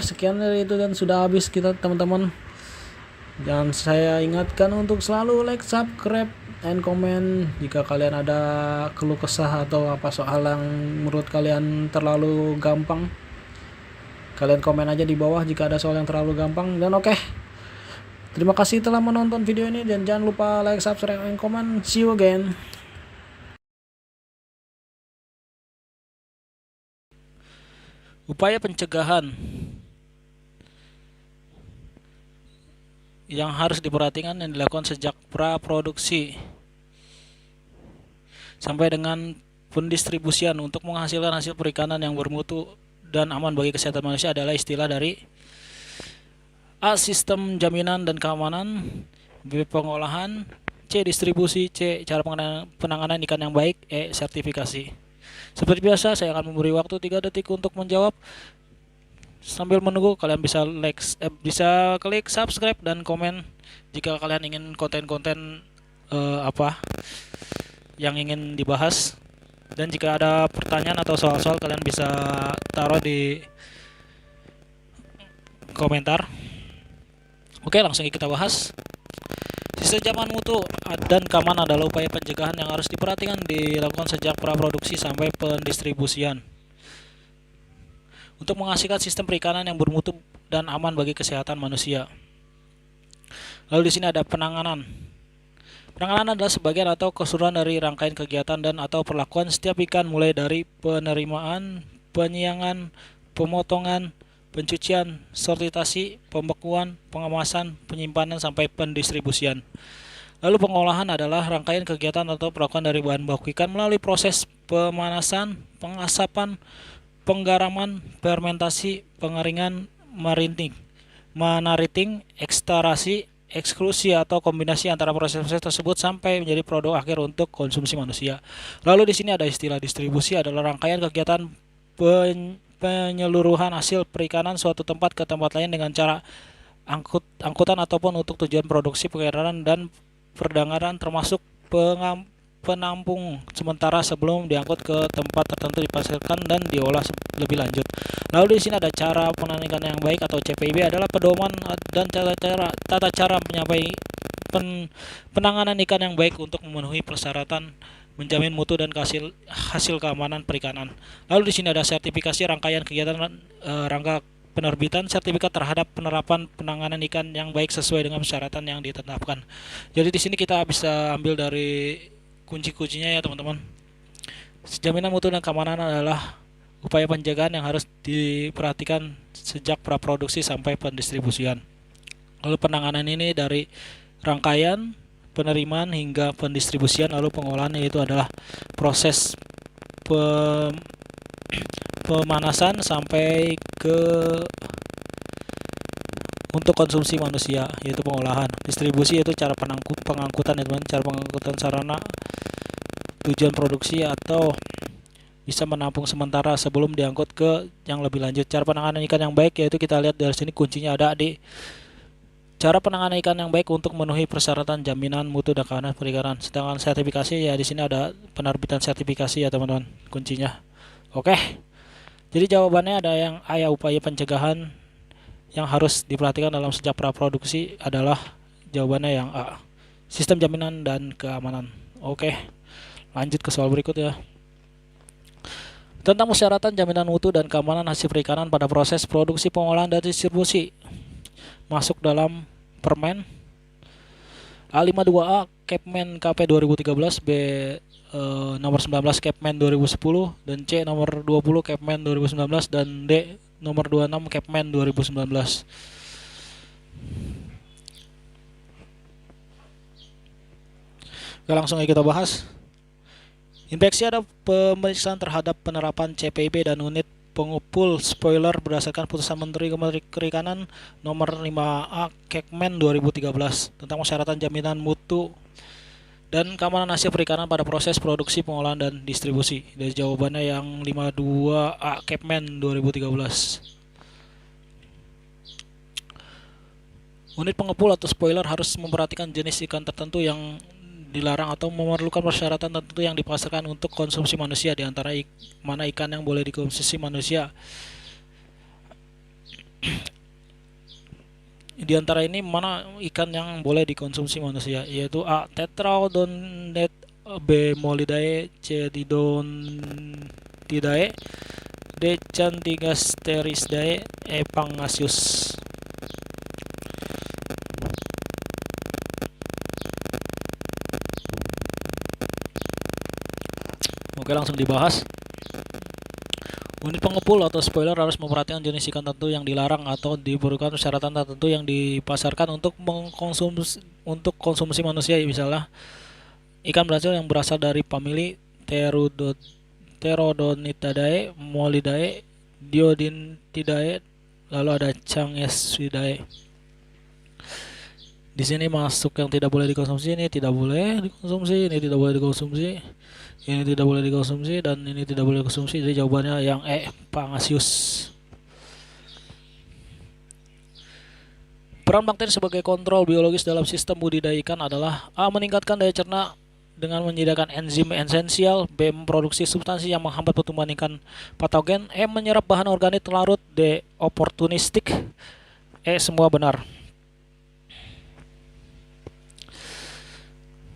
sekian dari itu dan sudah habis kita teman-teman. Jangan saya ingatkan untuk selalu like, subscribe, and comment. Jika kalian ada keluh kesah atau apa soal yang menurut kalian terlalu gampang, kalian komen aja di bawah jika ada soal yang terlalu gampang. Dan terima kasih telah menonton video ini dan jangan lupa like, subscribe, and comment. See you again. Upaya pencegahan yang harus diperhatikan yang dilakukan sejak praproduksi sampai dengan pendistribusian untuk menghasilkan hasil perikanan yang bermutu dan aman bagi kesehatan manusia adalah istilah dari A. Sistem jaminan dan keamanan, B. Pengolahan, C. Distribusi, C. Cara penanganan ikan yang baik, E. Sertifikasi. Seperti biasa, saya akan memberi waktu 3 detik untuk menjawab. Sambil menunggu, kalian bisa klik subscribe dan komen jika kalian ingin konten-konten apa yang ingin dibahas. Dan jika ada pertanyaan atau soal-soal, kalian bisa taruh di komentar. Oke, langsung kita bahas. Sistem jaminan mutu dan keamanan adalah upaya pencegahan yang harus dilakukan sejak praproduksi sampai pendistribusian untuk menghasilkan sistem perikanan yang bermutu dan aman bagi kesehatan manusia. Lalu di sini ada penanganan. Penanganan adalah sebagian atau keseluruhan dari rangkaian kegiatan dan atau perlakuan setiap ikan mulai dari penerimaan, penyiangan, pemotongan, pencucian, sortasi, pembekuan, pengemasan, penyimpanan sampai pendistribusian. Lalu pengolahan adalah rangkaian kegiatan atau perlakuan dari bahan baku ikan melalui proses pemanasan, pengasapan, penggaraman, fermentasi, pengeringan, manariting, ekstrasi, eksklusi atau kombinasi antara proses-proses tersebut sampai menjadi produk akhir untuk konsumsi manusia. Lalu di sini ada istilah distribusi adalah rangkaian kegiatan penyeluruhan hasil perikanan suatu tempat ke tempat lain dengan cara angkutan ataupun untuk tujuan produksi, pengedaran dan perdagangan termasuk penampung sementara sebelum diangkut ke tempat tertentu dipasarkan dan diolah lebih lanjut. Lalu di sini ada cara penanganan ikan yang baik atau CPIB adalah pedoman dan tata cara penanganan ikan yang baik untuk memenuhi persyaratan menjamin mutu dan hasil keamanan perikanan. Lalu di sini ada sertifikasi rangkaian kegiatan rangka penerbitan sertifikat terhadap penerapan penanganan ikan yang baik sesuai dengan persyaratan yang ditetapkan. Jadi di sini kita bisa ambil dari kunci-kuncinya ya teman-teman. Jaminan mutu dan keamanan adalah upaya penjagaan yang harus diperhatikan sejak praproduksi sampai pendistribusian. Lalu penanganan ini dari rangkaian, penerimaan hingga pendistribusian, lalu pengolahan yaitu adalah proses pemanasan sampai ke untuk konsumsi manusia yaitu pengolahan. Distribusi yaitu cara pengangkutan ya teman, cara pengangkutan sarana tujuan produksi atau bisa menampung sementara sebelum diangkut ke yang lebih lanjut. Cara penanganan ikan yang baik yaitu kita lihat dari sini kuncinya ada di cara penanganan ikan yang baik untuk memenuhi persyaratan jaminan mutu dan keamanan perikanan. Sedangkan sertifikasi ya di sini ada penerbitan sertifikasi ya teman-teman kuncinya. Oke. Jadi jawabannya ada yang A ya, upaya pencegahan yang harus diperhatikan dalam sejak praproduksi adalah jawabannya yang A. Sistem jaminan dan keamanan. Oke. Lanjut ke soal berikut ya. Tentang persyaratan jaminan mutu dan keamanan hasil perikanan pada proses produksi, pengolahan dan distribusi. Masuk dalam permen A52A Kepmen KP 2013, B nomor 19 Kepmen 2010, dan C nomor 20 Kepmen 2019, dan D nomor 26 Kepmen 2019. Oke, langsung aja kita bahas. Inspeksi ada pemeriksaan terhadap penerapan CPIB dan unit pengupul spoiler berdasarkan putusan Menteri Perikanan nomor 5A Kekmen 2013 tentang persyaratan jaminan mutu dan keamanan hasil perikanan pada proses produksi, pengolahan, dan distribusi. Dari jawabannya yang 52A Kekmen 2013. Unit pengepul atau spoiler harus memperhatikan jenis ikan tertentu yang dilarang atau memerlukan persyaratan tertentu yang dipasarkan untuk konsumsi manusia, di antara mana ikan yang boleh dikonsumsi manusia. Di antara ini mana ikan yang boleh dikonsumsi manusia, yaitu A. Tetraodontidae, B. Molidae, C. Didontidae, D. Cantigasteridae, E. Pangasius. Oke, langsung dibahas. Unit pengepul atau spoiler harus memperhatikan jenis ikan tertentu yang dilarang atau diberikan persyaratan tertentu yang dipasarkan untuk konsumsi manusia. Misalnya ikan berhasil yang berasal dari famili Pterodontidae, Molidae, Diodontidae, lalu ada Changesidae. Di sini masuk yang tidak boleh dikonsumsi, ini tidak boleh dikonsumsi, ini tidak boleh dikonsumsi, ini tidak boleh dikonsumsi, dan ini tidak boleh dikonsumsi. Jadi jawabannya yang E, Pangasius. Peran bakteri sebagai kontrol biologis dalam sistem budidaya ikan adalah A. Meningkatkan daya cerna dengan menyediakan enzim esensial, B. Memproduksi substansi yang menghambat pertumbuhan ikan patogen, E. Menyerap bahan organik larut, D. Oportunistik, E. Semua benar.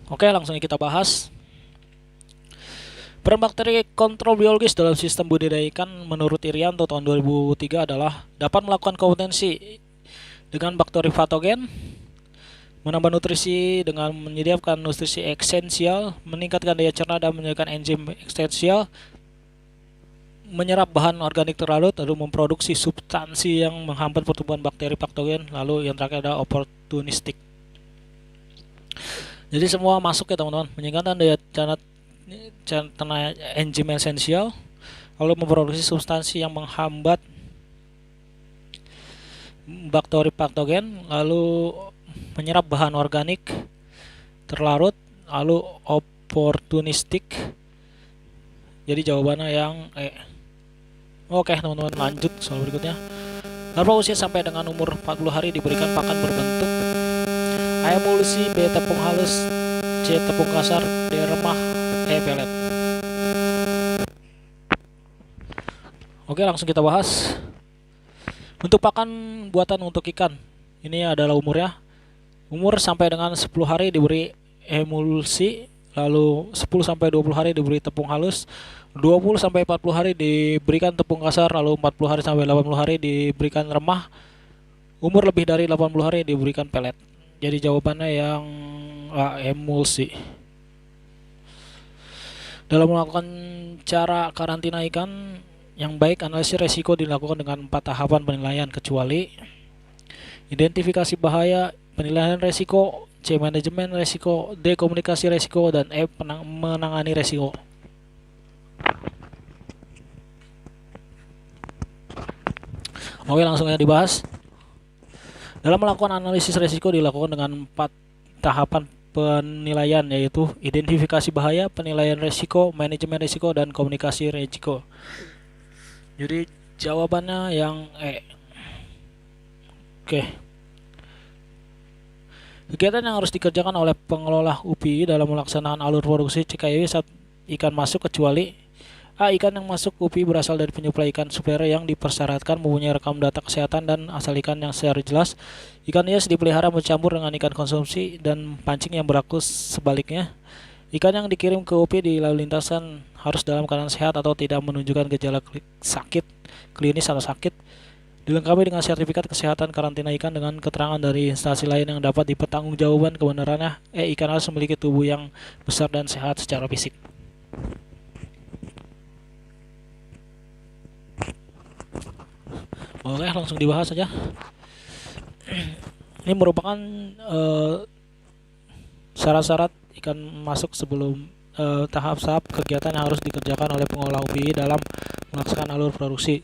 Oke, langsung kita bahas. Peran bakteri kontrol biologis dalam sistem budidaya ikan menurut Irianto tahun 2003 adalah dapat melakukan kompetensi dengan bakteri patogen, menambah nutrisi dengan menyediakan nutrisi esensial, meningkatkan daya cerna dan menyediakan enzim esensial, menyerap bahan organik terlarut, lalu memproduksi substansi yang menghambat pertumbuhan bakteri patogen, lalu yang terakhir adalah oportunistik. Jadi semua masuk ya teman-teman, meningkatkan daya cerna enzim esensial, lalu memproduksi substansi yang menghambat bakteri patogen, lalu menyerap bahan organik terlarut, lalu oportunistik. Jadi jawabannya yang E. Oke teman-teman, lanjut soal berikutnya. Larva usia sampai dengan umur 40 hari diberikan pakan berbentuk A. Emulsi, B. Tepung halus, C. Tepung kasar, D. Remah, E. Pelet. Oke, langsung kita bahas. Untuk pakan buatan untuk ikan, ini adalah umurnya. Umur sampai dengan 10 hari diberi emulsi, lalu 10 sampai 20 hari diberi tepung halus, 20 sampai 40 hari diberikan tepung kasar, lalu 40 hari sampai 80 hari diberikan remah, umur lebih dari 80 hari diberikan pelet. Jadi jawabannya yang A. Emulsi. Dalam melakukan cara karantina ikan yang baik, analisis resiko dilakukan dengan 4 tahapan penilaian, kecuali identifikasi bahaya, penilaian resiko, C. Manajemen resiko, D. Komunikasi resiko, dan E. Menangani resiko. Oke, langsung aja dibahas. Dalam melakukan analisis resiko dilakukan dengan 4 tahapan penilaian, yaitu identifikasi bahaya, penilaian resiko, manajemen resiko, dan komunikasi resiko. Jadi jawabannya yang E. Oke. Kegiatan yang harus dikerjakan oleh pengelola UPI dalam melaksanakan alur produksi CKIW saat ikan masuk, kecuali A. Ikan yang masuk UPI berasal dari penyuplai ikan supplier yang dipersyaratkan mempunyai rekam data kesehatan dan asal ikan yang secara jelas. Ikan hias dipelihara bercampur dengan ikan konsumsi dan pancing yang berlaku sebaliknya. Ikan yang dikirim ke UPI di lalu lintasan harus dalam keadaan sehat atau tidak menunjukkan gejala sakit, klinis atau sakit. Dilengkapi dengan sertifikat kesehatan karantina ikan dengan keterangan dari instansi lain yang dapat dipertanggungjawabkan kebenarannya. E. Ikan harus memiliki tubuh yang besar dan sehat secara fisik. Oke, langsung dibahas saja. Ini merupakan syarat-syarat ikan masuk sebelum tahap-tahap kegiatan yang harus dikerjakan oleh pengelola UPI dalam melaksanakan alur produksi.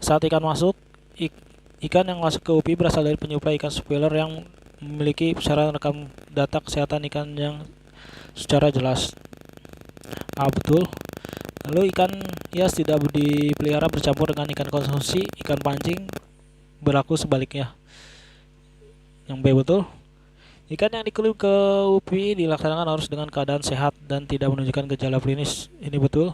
Saat ikan masuk, ikan yang masuk ke UPI berasal dari penyuplai ikan spoiler yang memiliki persyaratan rekam data kesehatan ikan yang secara jelas. Betul. Lalu ikan hias tidak dipelihara bercampur dengan ikan konsumsi, ikan pancing berlaku sebaliknya. Yang B betul. Ikan yang dikirim ke UPI dilaksanakan harus dengan keadaan sehat dan tidak menunjukkan gejala klinis. Ini betul.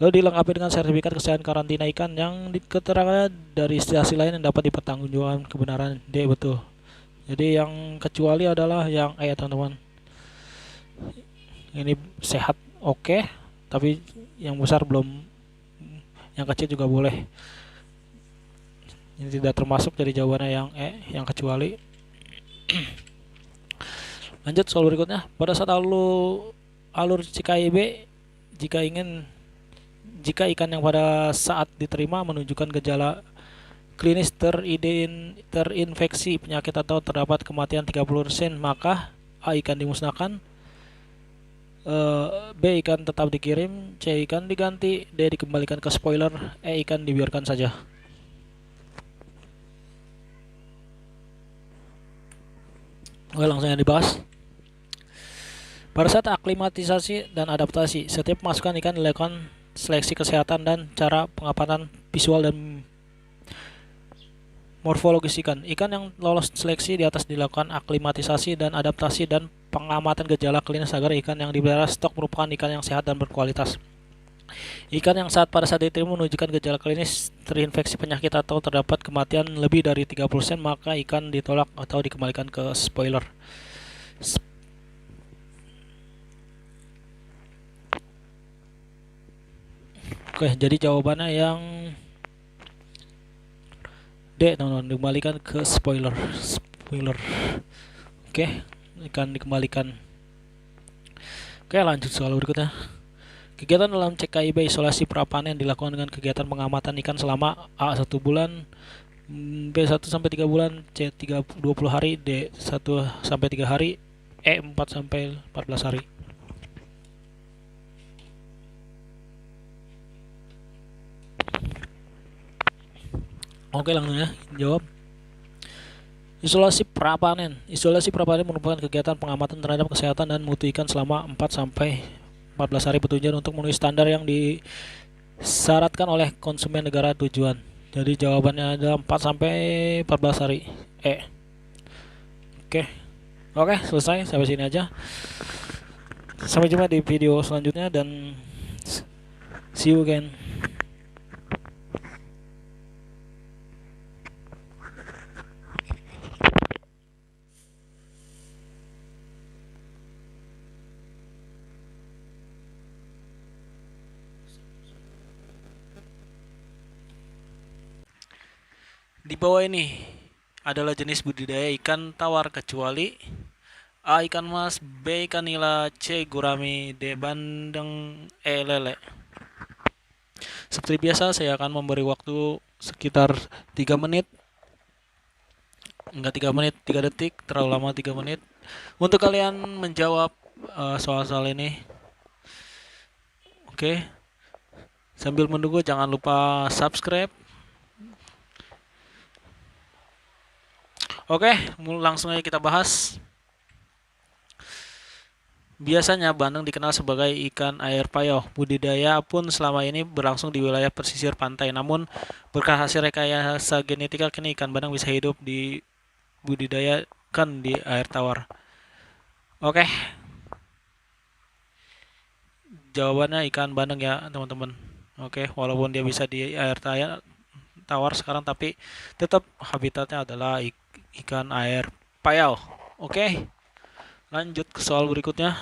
Lalu dilengkapi dengan sertifikat kesehatan karantina ikan yang keterangannya dari instansi lain yang dapat dipertanggungjawabkan kebenaran. D betul. Jadi yang kecuali adalah yang E, teman-teman. Ini sehat oke, tapi yang besar belum, yang kecil juga boleh. Ini tidak termasuk dari jawabannya yang E, yang kecuali. Lanjut soal berikutnya. Pada saat alur CKIB, jika ikan yang pada saat diterima menunjukkan gejala klinis terinfeksi penyakit atau terdapat kematian 30%, maka A, ikan dimusnahkan, B, ikan tetap dikirim, C, ikan diganti, D, dikembalikan ke spoiler, E, ikan dibiarkan saja. Oke, langsung yang dibahas. Pada saat aklimatisasi dan adaptasi, setiap pemasukan ikan dilakukan seleksi kesehatan dan cara pengamatan visual dan morfologis ikan. Ikan yang lolos seleksi di atas dilakukan aklimatisasi dan adaptasi dan pengamatan gejala klinis agar ikan yang dipelihara stok merupakan ikan yang sehat dan berkualitas. Ikan yang pada saat diterima menunjukkan gejala klinis terinfeksi penyakit atau terdapat kematian lebih dari 30%, maka ikan ditolak atau dikembalikan ke spoiler. Oke, jadi jawabannya yang D, teman-teman, dikembalikan ke spoiler. Oke, ikan dikembalikan. Oke, lanjut soal berikutnya. Kegiatan dalam CKIB isolasi prapanen dilakukan dengan kegiatan pengamatan ikan selama A, 1 bulan, B, 1 sampai 3 bulan, C, 20 hari, D, 1 sampai 3 hari, E, 4 sampai 14 hari. Oke, langsung ya jawab. Isolasi prapanen. Isolasi prapanen merupakan kegiatan pengamatan terhadap kesehatan dan mutu ikan selama 4 sampai 14 hari bertujuan untuk memenuhi standar yang disyaratkan oleh konsumen negara tujuan. Jadi jawabannya ada 4 sampai 14 hari. E. Oke, selesai sampai sini aja. Sampai jumpa di video selanjutnya dan see you again. Di bawah ini adalah jenis budidaya ikan tawar kecuali A, ikan mas, B, ikan nila, C, gurami, D, bandeng, E, lele. Seperti biasa saya akan memberi waktu sekitar 3 menit. Enggak 3 menit, 3 detik, terlalu lama 3 menit untuk kalian menjawab soal-soal ini. Oke. Sambil menunggu jangan lupa subscribe. Oke, langsung aja kita bahas. Biasanya bandeng dikenal sebagai ikan air payau. Budidaya pun selama ini berlangsung di wilayah pesisir pantai. Namun berkat hasil rekayasa genetika, kini ikan bandeng bisa hidup di budidayakan di air tawar. Oke. Jawabannya ikan bandeng ya, teman-teman. Oke, walaupun dia bisa di air tawar sekarang, tapi tetap habitatnya adalah ikan air payau. Oke, lanjut ke soal berikutnya.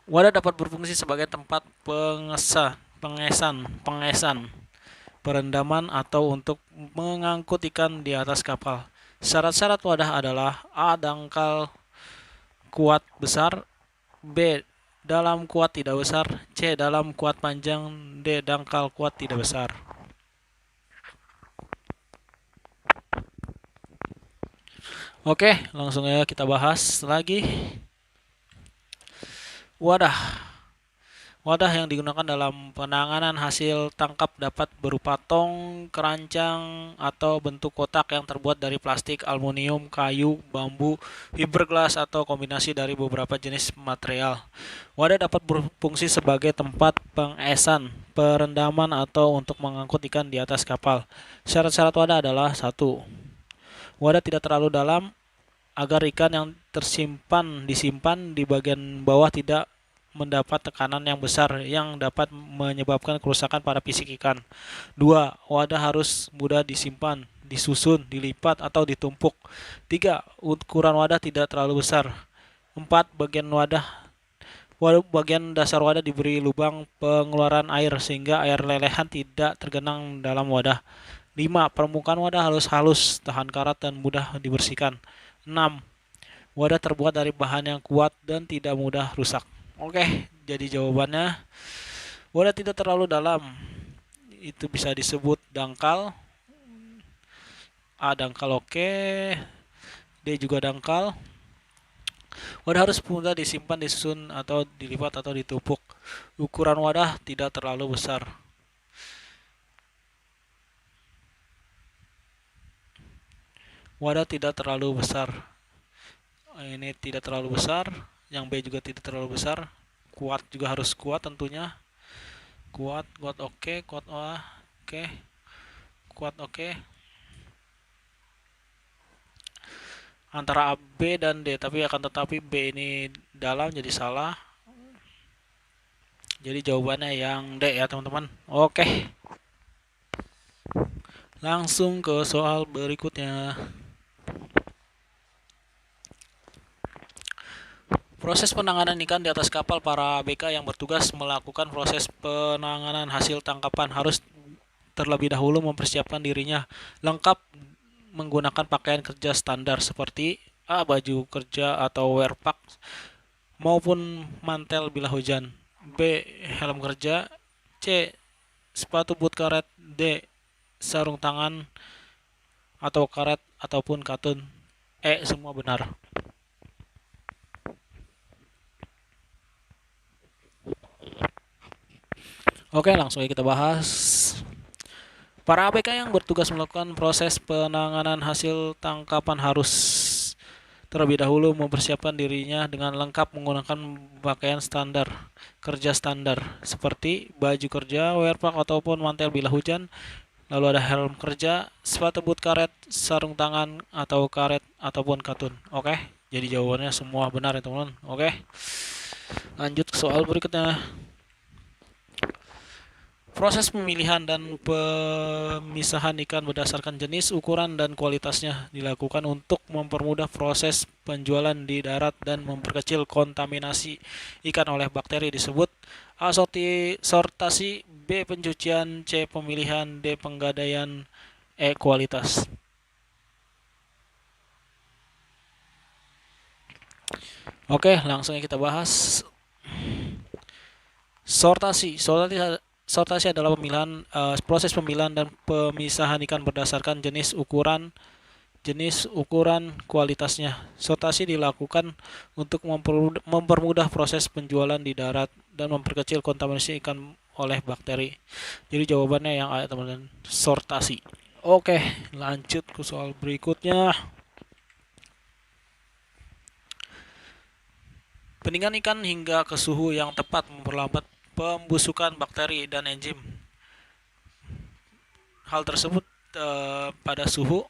Wadah dapat berfungsi sebagai tempat pengesan, perendaman atau untuk mengangkut ikan di atas kapal. Syarat-syarat wadah adalah A, dangkal kuat besar, B, dalam kuat tidak besar, C, dalam kuat panjang, D, dangkal kuat tidak besar. Oke, langsung aja kita bahas lagi. Wadah. Wadah yang digunakan dalam penanganan hasil tangkap dapat berupa tong, keranjang, atau bentuk kotak yang terbuat dari plastik, aluminium, kayu, bambu, fiberglass, atau kombinasi dari beberapa jenis material. Wadah dapat berfungsi sebagai tempat pengesan, perendaman, atau untuk mengangkut ikan di atas kapal. Syarat-syarat wadah adalah: 1. Wadah tidak terlalu dalam agar ikan yang disimpan di bagian bawah tidak mendapat tekanan yang besar yang dapat menyebabkan kerusakan pada fisik ikan. 2. Wadah harus mudah disimpan, disusun, dilipat, atau ditumpuk. 3. Ukuran wadah tidak terlalu besar. 4. Bagian dasar wadah diberi lubang pengeluaran air sehingga air lelehan tidak tergenang dalam wadah. 5. Permukaan wadah harus halus, tahan karat, dan mudah dibersihkan. 6. Wadah terbuat dari bahan yang kuat dan tidak mudah rusak. Oke, jadi jawabannya wadah tidak terlalu dalam. Itu bisa disebut dangkal. A, dangkal oke. D juga dangkal. Wadah harus mudah disimpan, disusun, atau dilipat atau ditumpuk. Ukuran wadah tidak terlalu besar. Wadah tidak terlalu besar. Ini tidak terlalu besar. Yang B juga tidak terlalu besar. Kuat juga harus kuat tentunya. Kuat oke, kuat oke, kuat oke. Antara A, B, dan D, tapi akan tetapi B ini dalam jadi salah. Jadi jawabannya yang D ya teman-teman. Oke. Langsung ke soal berikutnya. Proses penanganan ikan di atas kapal. Para ABK yang bertugas melakukan proses penanganan hasil tangkapan harus terlebih dahulu mempersiapkan dirinya lengkap menggunakan pakaian kerja standar seperti A, baju kerja atau wear pack maupun mantel bila hujan. B, helm kerja. C, sepatu boot karet. D, sarung tangan atau karet ataupun katun. E, semua benar. Oke, langsung aja kita bahas. Para ABK yang bertugas melakukan proses penanganan hasil tangkapan harus terlebih dahulu mempersiapkan dirinya dengan lengkap menggunakan pakaian kerja standar seperti baju kerja, wear pack ataupun mantel bila hujan. Lalu ada helm kerja, sepatu boot karet, sarung tangan atau karet ataupun katun. Oke, jadi jawabannya semua benar ya teman-teman. Oke, lanjut ke soal berikutnya. Proses pemilihan dan pemisahan ikan berdasarkan jenis, ukuran, dan kualitasnya dilakukan untuk mempermudah proses penjualan di darat dan memperkecil kontaminasi ikan oleh bakteri disebut A, sortasi, B, pencucian, C, pemilihan, D, penggadaian, E, kualitas. Oke, langsung kita bahas. Sortasi adalah proses pemilihan dan pemisahan ikan berdasarkan jenis, ukuran, kualitasnya. Sortasi dilakukan untuk mempermudah proses penjualan di darat dan memperkecil kontaminasi ikan oleh bakteri. Jadi jawabannya yang A, teman-teman, sortasi. Oke, lanjut ke soal berikutnya. Pendinginan ikan hingga ke suhu yang tepat memperlambat pembusukan bakteri dan enzim. Hal tersebut pada suhu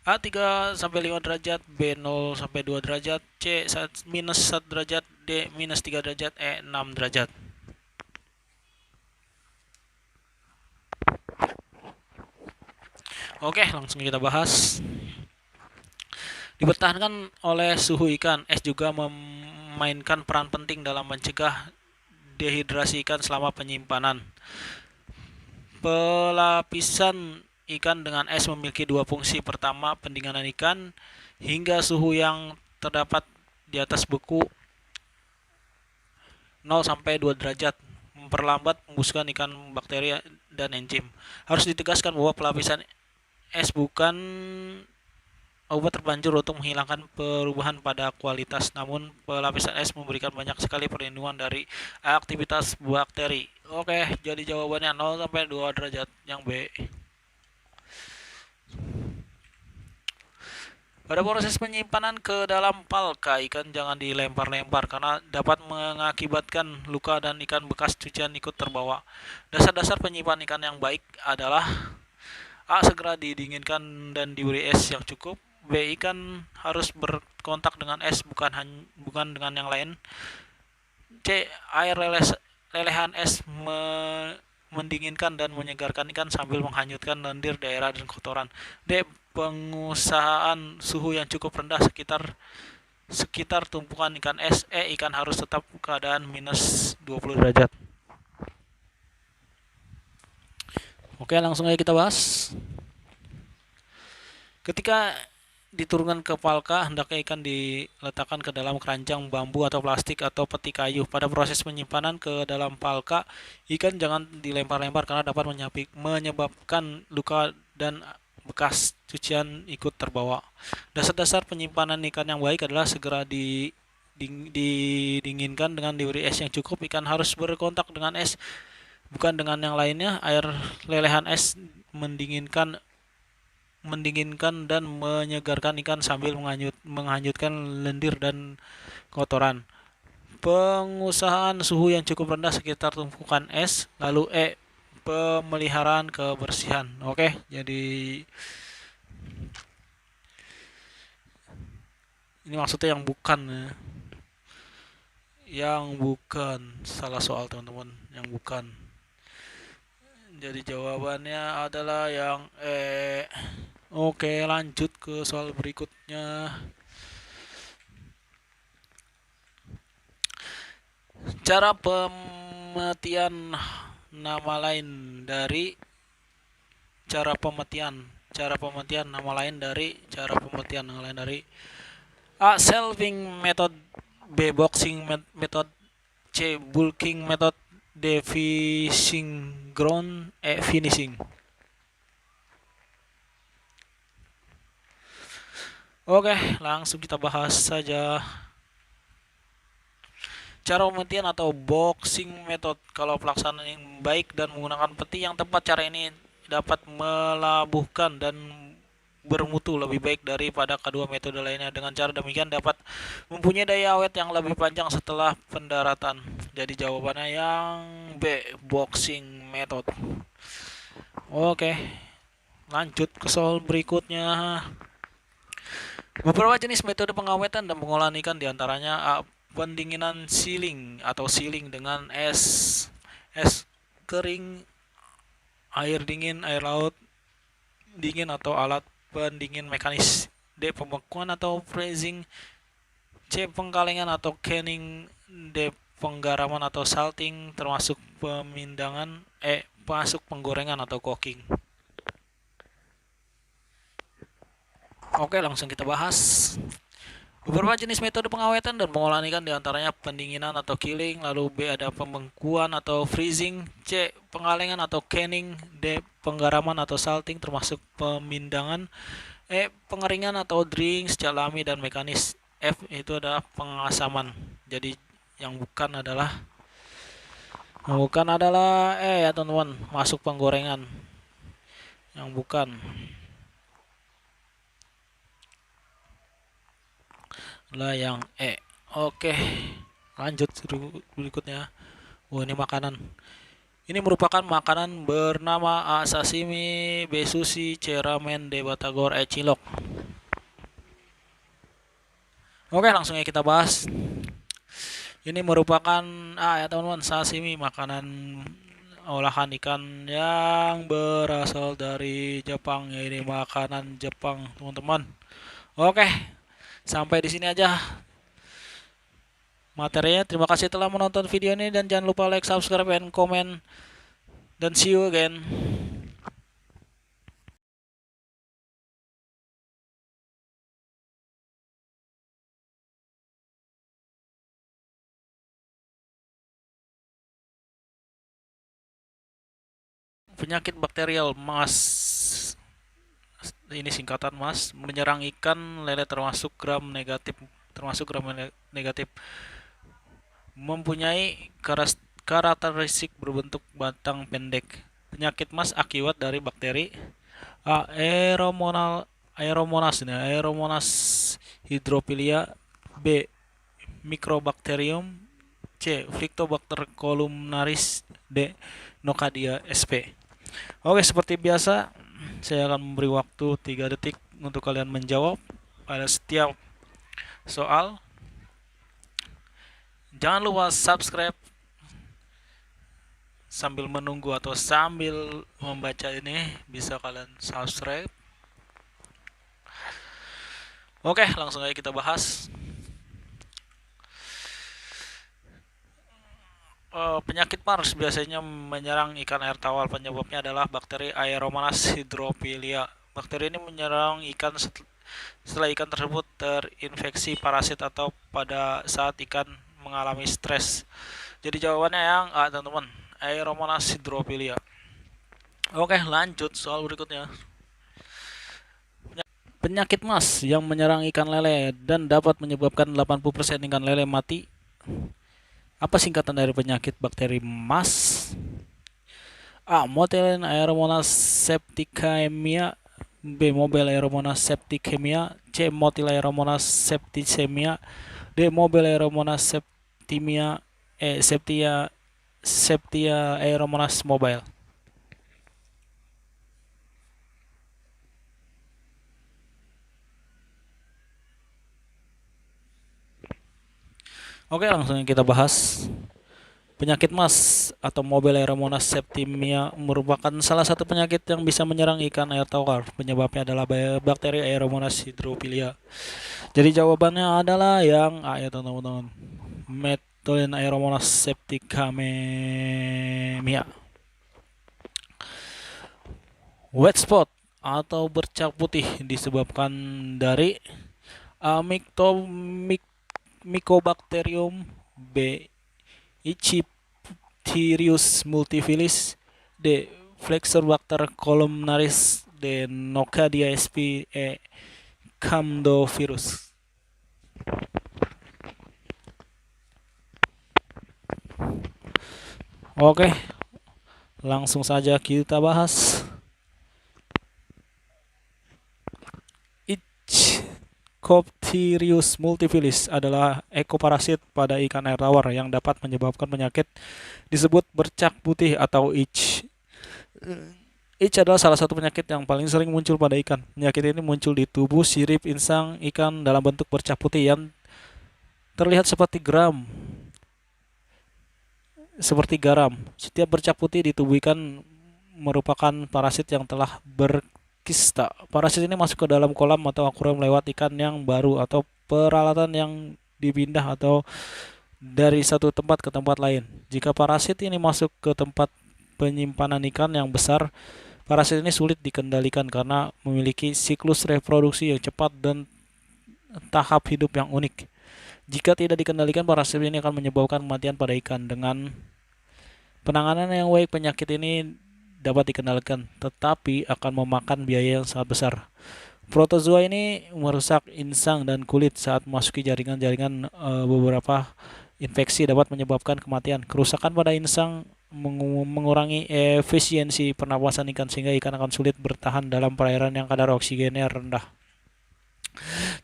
A 3 sampai 5 derajat, B 0 sampai 2 derajat, C minus 1 derajat, D minus 3 derajat, E 6 derajat. Oke, langsung kita bahas. Dipertahankan oleh suhu ikan, es juga memainkan peran penting dalam mencegah dehidrasi ikan selama penyimpanan. Pelapisan ikan dengan es memiliki dua fungsi. Pertama, pendinginan ikan hingga suhu yang terdapat di atas beku 0 sampai 2 derajat, memperlambat pembusukan ikan bakteri dan enzim. Harus ditegaskan bahwa pelapisan es bukan obat terbanjur untuk menghilangkan perubahan pada kualitas, namun pelapisan es memberikan banyak sekali perlindungan dari aktivitas bakteri. Oke, jadi jawabannya 0 sampai 2 derajat yang B. Pada proses penyimpanan ke dalam palka, ikan jangan dilempar-lempar karena dapat mengakibatkan luka dan ikan bekas cucian ikut terbawa. Dasar-dasar penyimpan ikan yang baik adalah: A. Segera didinginkan dan diberi es yang cukup. B. Ikan harus berkontak dengan es, bukan dengan yang lain. C. Lelehan es mendinginkan dan menyegarkan ikan sambil menghanyutkan lendir, daerah, dan kotoran. D. Pengusahaan suhu yang cukup rendah sekitar tumpukan ikan es. E. Ikan harus tetap keadaan minus 20 derajat. Oke, langsung aja kita bahas. Ketika diturunkan ke palka, hendaknya ikan diletakkan ke dalam keranjang bambu atau plastik atau peti kayu. Pada proses penyimpanan ke dalam palka, ikan jangan dilempar-lempar karena dapat menyebabkan luka dan bekas cucian ikut terbawa. Dasar-dasar penyimpanan ikan yang baik adalah: segera didinginkan dengan diberi es yang cukup. Ikan harus berkontak dengan es, bukan dengan yang lainnya. Lelehan es mendinginkan dan menyegarkan ikan sambil menghanyutkan lendir dan kotoran. Pengusahaan suhu yang cukup rendah sekitar tumpukan es. Lalu E. Pemeliharaan kebersihan. Oke, jadi ini maksudnya yang bukan ya. Yang bukan, salah soal teman-teman, yang bukan. Jadi jawabannya adalah yang E. Oke, lanjut ke soal berikutnya. Cara pemetian nama lain dari cara pemetian nama lain dari A. Shelving method. B. Boxing method. C. Bulking method. D. Fishing ground. E. Finishing. Oke, langsung kita bahas saja. Cara pemetian atau boxing method. Kalau pelaksanaan yang baik dan menggunakan peti yang tepat, cara ini dapat melabuhkan dan bermutu lebih baik daripada kedua metode lainnya. Dengan cara demikian dapat mempunyai daya awet yang lebih panjang setelah pendaratan. Jadi jawabannya yang B, boxing method. Oke, lanjut ke soal berikutnya. Beberapa jenis metode pengawetan dan pengolahan ikan, diantaranya A. Pendinginan sealing atau sealing dengan es kering, air dingin, air laut dingin atau alat pendingin mekanis. D. Pembekuan atau freezing. C. Pengkalengan atau canning. D. Penggaraman atau salting termasuk pemindangan. E. Masuk penggorengan atau cooking. Oke, langsung kita bahas. Beberapa jenis metode pengawetan dan pengolahan ikan, diantaranya pendinginan atau killing. Lalu B. Ada pembekuan atau freezing. C. Pengalengan atau canning. D. Penggaraman atau salting termasuk pemindangan. E. Pengeringan atau drying secara alami dan mekanis. F. Itu adalah pengasaman. Jadi yang bukan adalah E ya teman-teman, masuk penggorengan. Yang bukan lah yang E. Oke, lanjut berikutnya. Ini makanan. Ini merupakan makanan bernama A. Sashimi, B. Sushi, C. Ramen, D. Batagor, E. Cilok. Oke, langsung aja kita bahas. Ini merupakan A ya teman-teman, sashimi, makanan olahan ikan yang berasal dari Jepang. Ya, ini makanan Jepang teman-teman. Oke, sampai di sini aja materinya. Terima kasih telah menonton video ini dan jangan lupa like, subscribe, dan komen. Dan see you again. Penyakit bakterial ini singkatan Mas, menyerang ikan lele termasuk gram negatif, mempunyai karakteristik berbentuk batang pendek. Penyakit Mas akibat dari bakteri Aeromonas hydrophilia, B. Microbacterium, C. Phyctobacter columnaris, D. Nocadia sp. Oke, seperti biasa, saya akan memberi waktu 3 detik untuk kalian menjawab pada setiap soal. Jangan lupa subscribe sambil menunggu atau sambil membaca ini, bisa kalian subscribe. Oke, langsung aja kita bahas. Penyakit Mars biasanya menyerang ikan air tawar. Penyebabnya adalah bakteri Aeromonas hydrophilia. Bakteri ini menyerang ikan setelah ikan tersebut terinfeksi parasit atau pada saat ikan mengalami stres. Jadi jawabannya yang A, teman-teman, Aeromonas hydrophilia. Oke, lanjut soal berikutnya. Penyakit Mars yang menyerang ikan lele dan dapat menyebabkan 80% ikan lele mati. Apa singkatan dari penyakit bakteri Mars? A. Motilin Aeromonas septicemia, B. Mobile Aeromonas septicemia, C. Motil Aeromonas septicemia, D. Mobile Aeromonas septimia, Septia Aeromonas mobile. Oke, langsung kita bahas. Penyakit Mars atau Mobile Aeromonas septimia merupakan salah satu penyakit yang bisa menyerang ikan air tawar. Penyebabnya adalah bakteri Aeromonas hydrophilia. Jadi jawabannya adalah yang A ya teman-teman. Metolin Aeromonas septicemia. Wet spot atau bercak putih disebabkan dari Mycobacterium, B. Ichthyrus multifilis, D. Flexobacter columnaris, D. Nocadia sp, E. Camdovirus. Oke, langsung saja kita bahas. Ichthyrus multifilis adalah ekoparasit pada ikan air tawar yang dapat menyebabkan penyakit disebut bercak putih atau itch. Itch adalah salah satu penyakit yang paling sering muncul pada ikan. Penyakit ini muncul di tubuh sirip insang ikan dalam bentuk bercak putih yang terlihat seperti garam. Setiap bercak putih di tubuh ikan merupakan parasit yang telah berkista. Parasit ini masuk ke dalam kolam atau akuarium lewat ikan yang baru atau peralatan yang dipindah atau dari satu tempat ke tempat lain. Jika parasit ini masuk ke tempat penyimpanan ikan yang besar, parasit ini sulit dikendalikan karena memiliki siklus reproduksi yang cepat dan tahap hidup yang unik. Jika tidak dikendalikan, parasit ini akan menyebabkan kematian pada ikan. Dengan penanganan yang baik, penyakit ini dapat dikendalikan, tetapi akan memakan biaya yang sangat besar. Protozoa ini merusak insang dan kulit saat memasuki jaringan-jaringan. Beberapa infeksi dapat menyebabkan kematian. Kerusakan pada insang mengurangi efisiensi pernapasan ikan sehingga ikan akan sulit bertahan dalam perairan yang kadar oksigennya rendah.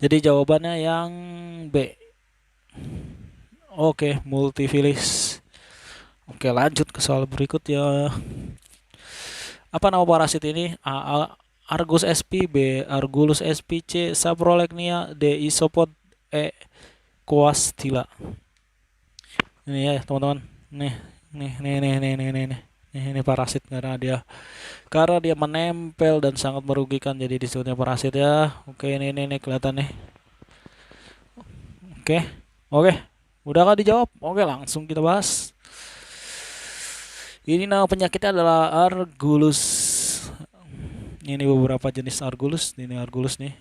Jadi jawabannya yang B. Oke, multifilis. Oke, lanjut ke soal berikutnya. Apa nama parasit ini? A. Argus sp, B. Argulus sp, C. Saprolegnia, D. Isopod, E. Coastilla. Ini ya teman-teman. Nih. Ini parasit karena dia menempel dan sangat merugikan, jadi disebutnya parasit ya. Oke, ini kelihatan nih. Oke. Udahkah dijawab? Oke, langsung kita bahas. Ini nama penyakitnya adalah Argulus. Ini beberapa jenis Argulus. Ini Argulus nih,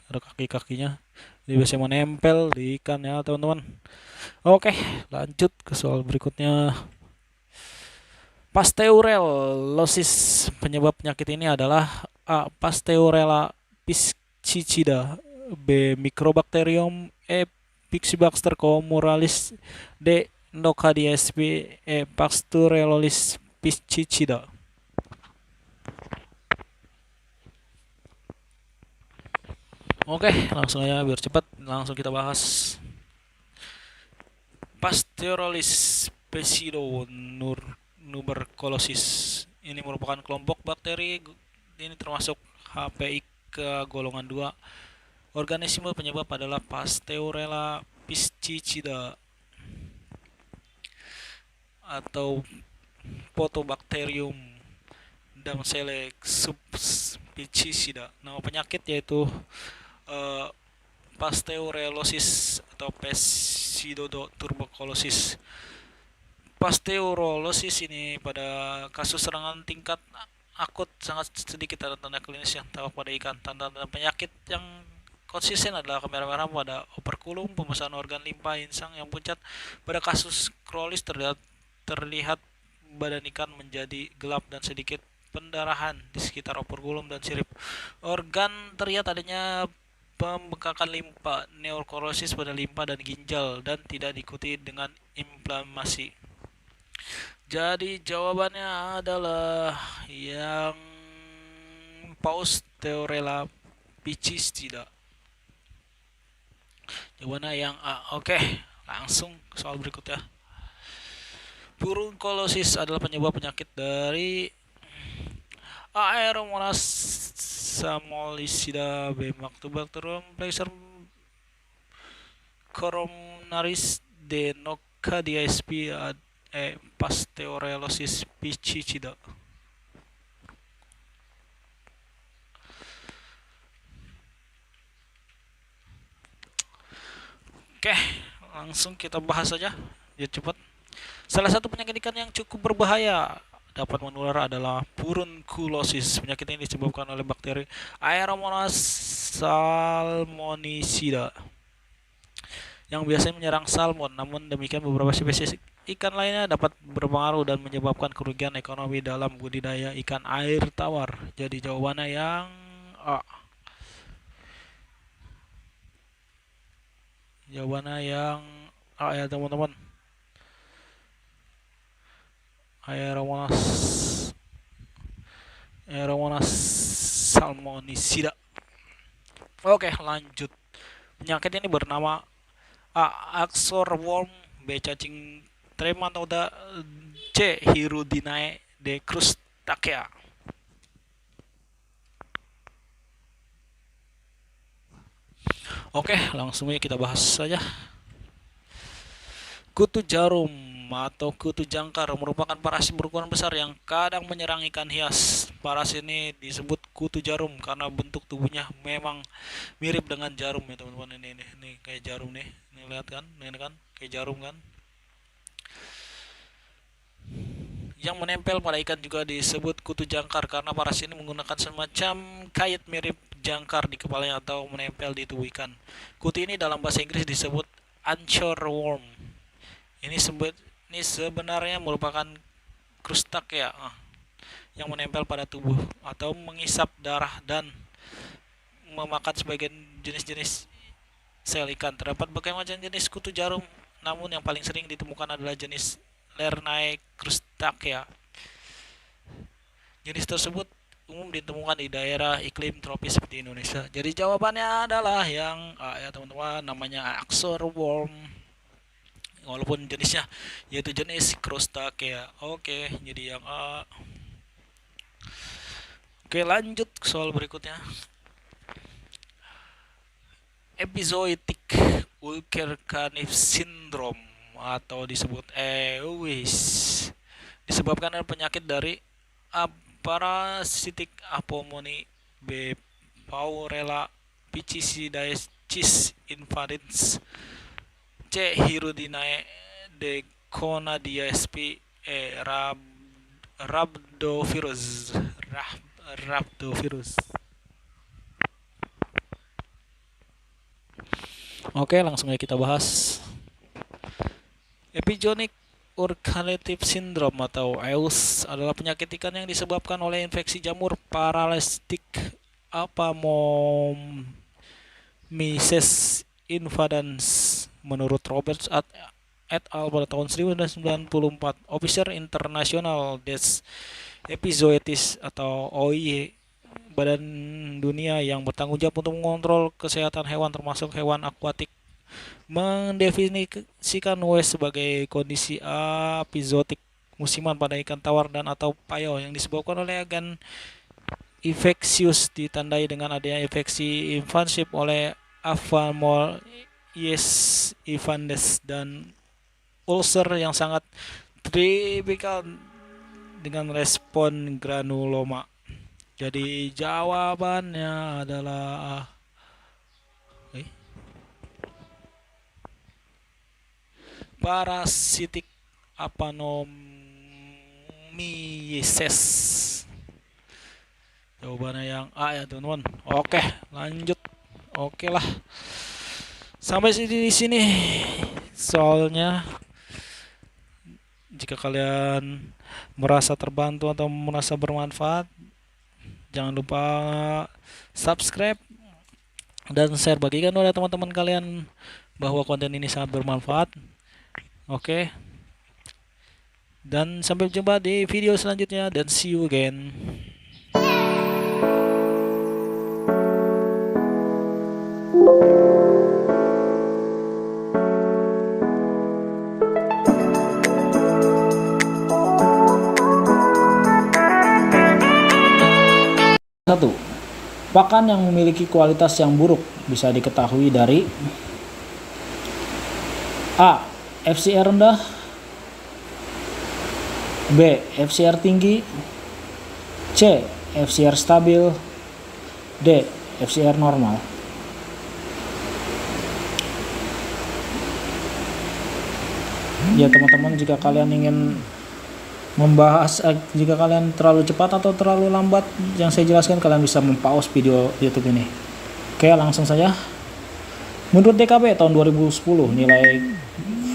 ada kaki-kakinya. Dia biasanya menempel di ikan ya, teman-teman. Oke, lanjut ke soal berikutnya. Pasteurellosis. Penyebab penyakit ini adalah A. Pasteurella piscicida. B. Microbacterium. E. Pixibaxter comuralis. D. Nocadia sp. E. Pasteurellolis piscicida. Oke, langsung aja biar cepat, langsung kita bahas. Pasteurellosis pseudonuberculosis ini merupakan kelompok bakteri, ini termasuk HPI ke golongan 2. Organisme penyebab adalah Pasteurella piscicida atau Photobacterium damsele subspecies. Nama penyakit yaitu pasteurellosis atau pseudotuberculosis. Pasteurellosis ini pada kasus serangan tingkat akut sangat sedikit ada tanda klinis yang tampak pada ikan. Tanda-tanda penyakit yang konsisten adalah kemerah-merahan pada operkulum, pembesaran organ limpa, insang yang pucat. Pada kasus krolis terlihat badan ikan menjadi gelap dan sedikit pendarahan di sekitar operkulum dan sirip. Organ terlihat adanya pembengkakan limpa, neokrosis pada limpa dan ginjal, dan tidak diikuti dengan inflamasi. Jadi jawabannya adalah yang Pasteurella piscicida. Jawabannya yang A. Oke, langsung soal berikutnya. Furunculosis adalah penyebab penyakit dari Aeromonas samolicida, B. Mactobacterium plexer coronaris, D. Nocadia sp. E. Pasteurellosis piscicida. Oke, langsung kita bahas saja biar cepat. Salah satu penyakit ikan yang cukup berbahaya dapat menular adalah furunculosis. Penyakit ini disebabkan oleh bakteri Aeromonas salmonicida yang biasanya menyerang salmon. Namun demikian beberapa spesies ikan lainnya dapat berpengaruh dan menyebabkan kerugian ekonomi dalam budidaya ikan air tawar. Jadi jawabannya yang A. Jawabannya yang A ya teman-teman. Aeromonas salmonicida. Oke, lanjut. Penyakit ini bernama A. Axorworm, B. Cacing Trematoda, C. Hirudinae, D. Crustacea. Oke, langsung aja kita bahas saja. Kutu jarum atau kutu jangkar merupakan parasit berukuran besar yang kadang menyerang ikan hias. Parasit ini disebut kutu jarum karena bentuk tubuhnya memang mirip dengan jarum ya teman-teman. Ini kayak jarum nih. Ini lihat kan? Ini kan kayak jarum kan? Yang menempel pada ikan juga disebut kutu jangkar karena parasit ini menggunakan semacam kait mirip jangkar di kepalanya atau menempel di tubuh ikan. Kutu ini dalam bahasa Inggris disebut anchorworm. Ini sebenarnya merupakan crustacea yang menempel pada tubuh atau mengisap darah dan memakan sebagian jenis-jenis sel ikan. Terdapat berbagai macam jenis kutu jarum, namun yang paling sering ditemukan adalah jenis Lernae crustacea. Jenis tersebut umum ditemukan di daerah iklim tropis seperti Indonesia. Jadi jawabannya adalah yang A ya teman-teman, namanya Axorworm. Walaupun jenisnya yaitu jenis crustacea. Oke, jadi yang A. Oke, lanjut ke soal berikutnya. Epizoitic ulcer canif syndrome atau disebut EUIS disebabkan oleh penyakit dari A. Parasitic apomoni, B. Paurella piscidaecis invadens, C. Hirudinae, D. Conadia sp. E. Rhabdovirus. Oke, langsung aja kita bahas. Epizootic urogenitive syndrome atau EUS adalah penyakit ikan yang disebabkan oleh infeksi jamur parasitik Apomyces invadans. Menurut Roberts et al. Pada tahun 1994, Officer International des Epizootis atau OIE, Badan Dunia yang bertanggung jawab untuk mengontrol kesehatan hewan termasuk hewan akuatik, mendefinisikan WES sebagai kondisi epizootik musiman pada ikan tawar dan atau payo yang disebabkan oleh agen infeksius, ditandai dengan adanya infeksi invasif oleh Apomyces invadans dan ulcer yang sangat tipikal dengan respon granuloma. Jadi jawabannya adalah parasitik Apomyces. Jawabannya yang A ya teman-teman. Oke, lanjut. Oke lah. Sampai di sini soalnya. Jika kalian merasa terbantu atau merasa bermanfaat, jangan lupa subscribe dan share, bagikan oleh teman-teman kalian bahwa konten ini sangat bermanfaat. Oke. Dan sampai jumpa di video selanjutnya dan see you again. Satu, pakan yang memiliki kualitas yang buruk bisa diketahui dari A. FCR rendah, B. FCR tinggi, C. FCR stabil, D. FCR normal. Ya teman-teman, jika kalian ingin membahas, jika kalian terlalu cepat atau terlalu lambat yang saya jelaskan, kalian bisa mempause video YouTube ini. Oke, langsung saja. Menurut DKB tahun 2010, nilai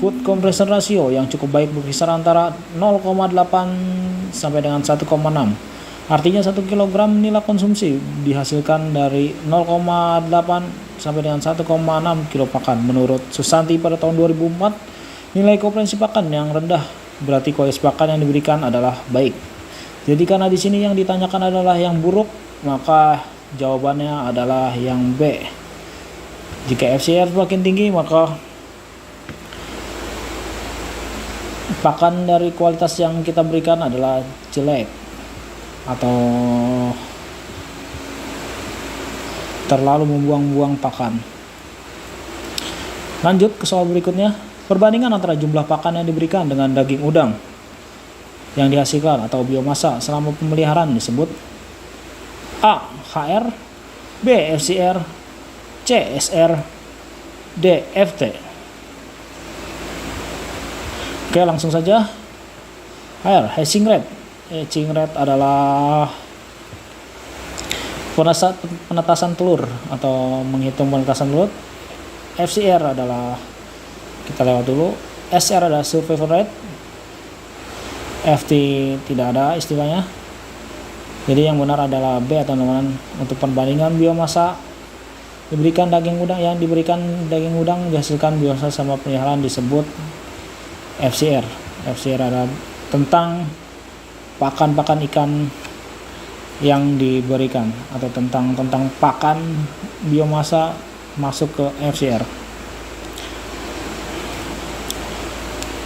food compression ratio yang cukup baik berkisar antara 0,8 sampai dengan 1,6. Artinya 1 kg nilai konsumsi dihasilkan dari 0,8 sampai dengan 1,6 kilo pakan. Menurut Susanti pada tahun 2004, nilai komprehensi pakan yang rendah berarti kualitas pakan yang diberikan adalah baik. Jadi karena di sini yang ditanyakan adalah yang buruk, maka jawabannya adalah yang B. Jika FCR semakin tinggi, maka pakan dari kualitas yang kita berikan adalah jelek atau terlalu membuang-buang pakan. Lanjut ke soal berikutnya. Perbandingan antara jumlah pakan yang diberikan dengan daging udang yang dihasilkan atau biomasa selama pemeliharaan disebut A. HR, B. FCR, C. SR, D. FT. Oke, langsung saja. HR, hatching rate. Hatching rate adalah penetasan telur atau menghitung penetasan telur. FCR adalah, kita lewat dulu. SR adalah survival rate. FT tidak ada istilahnya. Jadi yang benar adalah B atau teman-teman. Untuk perbandingan biomasa diberikan daging udang, yang diberikan daging udang dihasilkan biomasa sama pemeliharaan disebut FCR. FCR adalah tentang pakan-pakan ikan yang diberikan atau tentang pakan biomasa masuk ke FCR.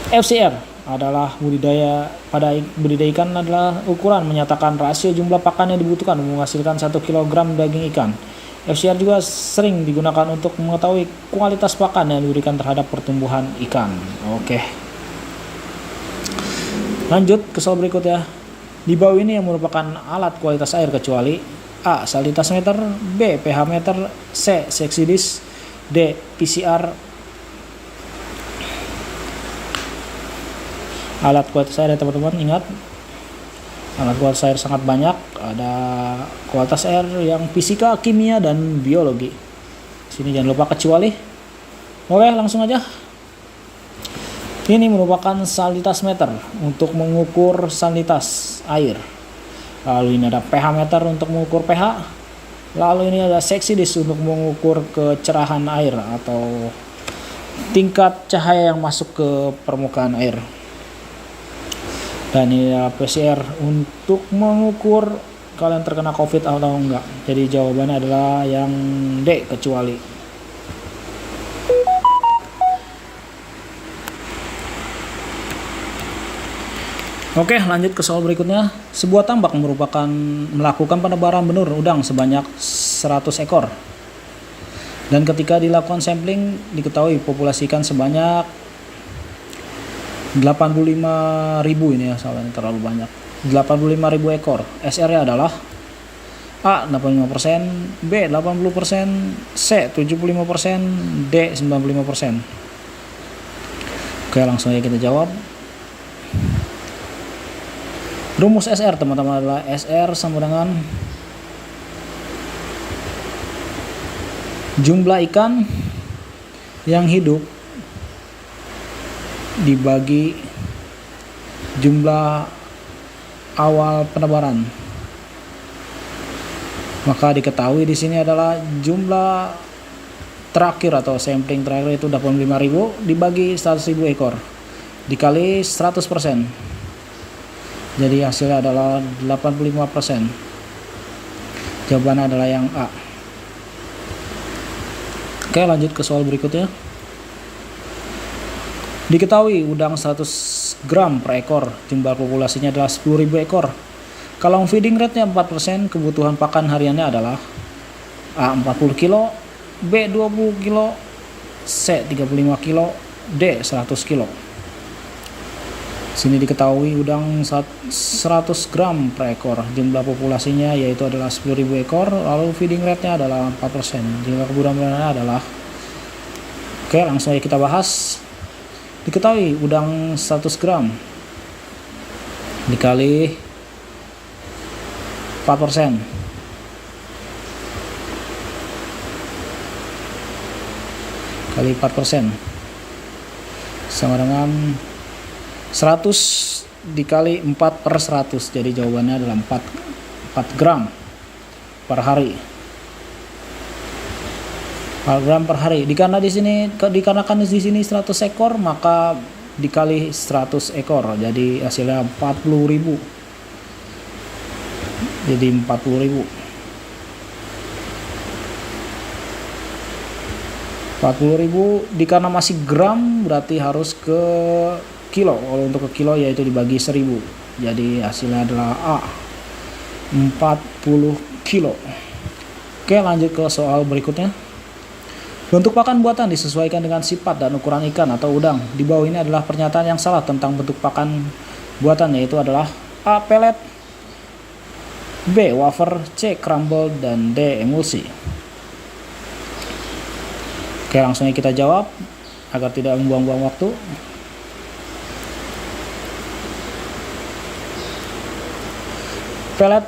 FCR adalah budidaya ikan adalah ukuran menyatakan rasio jumlah pakan yang dibutuhkan menghasilkan 1 kg daging ikan. FCR juga sering digunakan untuk mengetahui kualitas pakan yang diberikan terhadap pertumbuhan ikan. Oke. Lanjut ke soal berikutnya. Di bawah ini yang merupakan alat kualitas air kecuali A. Salinitas meter, B. pH meter, C. Seksidis, D. PCR. Alat kualitas air ya teman-teman, ingat alat kualitas air sangat banyak. Ada kualitas air yang fisika, kimia, dan biologi. Sini jangan lupa kecuali. Oke, langsung aja. Ini merupakan salinitas meter untuk mengukur salinitas air. Lalu ini ada pH meter untuk mengukur pH. Lalu ini ada seksi disk untuk mengukur kecerahan air atau tingkat cahaya yang masuk ke permukaan air. Dan ini adalah PCR untuk mengukur kalian terkena COVID atau enggak. Jadi jawabannya adalah yang D, kecuali. Oke, lanjut ke soal berikutnya. Sebuah tambak melakukan penebaran benur udang sebanyak 100 ekor. Dan ketika dilakukan sampling, diketahui populasi ikan sebanyak 85.000, ini ya, soalnya terlalu banyak. 85.000 ekor. SR-nya adalah A 85%, B 80%, C 75%, D 95%. Oke, langsung aja kita jawab. Rumus SR teman-teman adalah SR sama dengan jumlah ikan yang hidup dibagi jumlah awal penebaran. Maka diketahui di sini adalah jumlah terakhir atau sampling terakhir itu 85.000 dibagi 100.000 ekor dikali 100%. Jadi hasilnya adalah 85%. Jawabannya adalah yang A. Oke, lanjut ke soal berikutnya. Diketahui udang 100 gram per ekor, jumlah populasinya adalah 10.000 ekor. Kalau feeding rate-nya 4%, kebutuhan pakan hariannya adalah A 40 kilo, B 20 kilo, C 35 kilo, D 100 kilo. Sini diketahui udang 100 gram per ekor, jumlah populasinya yaitu adalah 10.000 ekor, lalu feeding rate-nya adalah 4%, jumlah kebutuhan pakannya adalah. Oke, langsung aja kita bahas. Diketahui udang 100 gram dikali 4%. Kali 4% sama dengan 100 dikali 4/100. Jadi jawabannya adalah 4 gram per hari. 4 gram per hari. Dikarenakan di sini 100 ekor, maka dikali 100 ekor. Jadi hasilnya 40.000. Jadi 40.000. 40.000 dikarenakan masih gram berarti harus ke kilo. Kalau untuk ke kilo yaitu dibagi 1000. Jadi hasilnya adalah A 40 kilo. Oke, lanjut ke soal berikutnya. Bentuk pakan buatan disesuaikan dengan sifat dan ukuran ikan atau udang. Di bawah ini adalah pernyataan yang salah tentang bentuk pakan buatan, yaitu adalah A pelet, B wafer, C crumble, dan D emulsi. Oke, langsung kita jawab agar tidak membuang-buang waktu. Pelet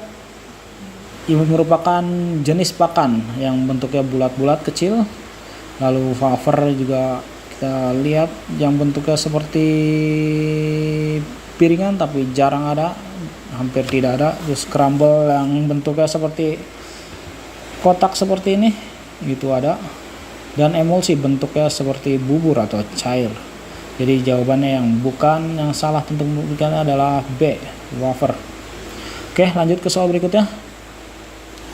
ini merupakan jenis pakan yang bentuknya bulat-bulat kecil. Lalu wafer juga kita lihat yang bentuknya seperti piringan tapi jarang ada, hampir tidak ada. Terus crumble yang bentuknya seperti kotak seperti ini, itu ada. Dan emulsi bentuknya seperti bubur atau cair. Jadi jawabannya yang salah tentu adalah B, wafer. Oke, lanjut ke soal berikutnya.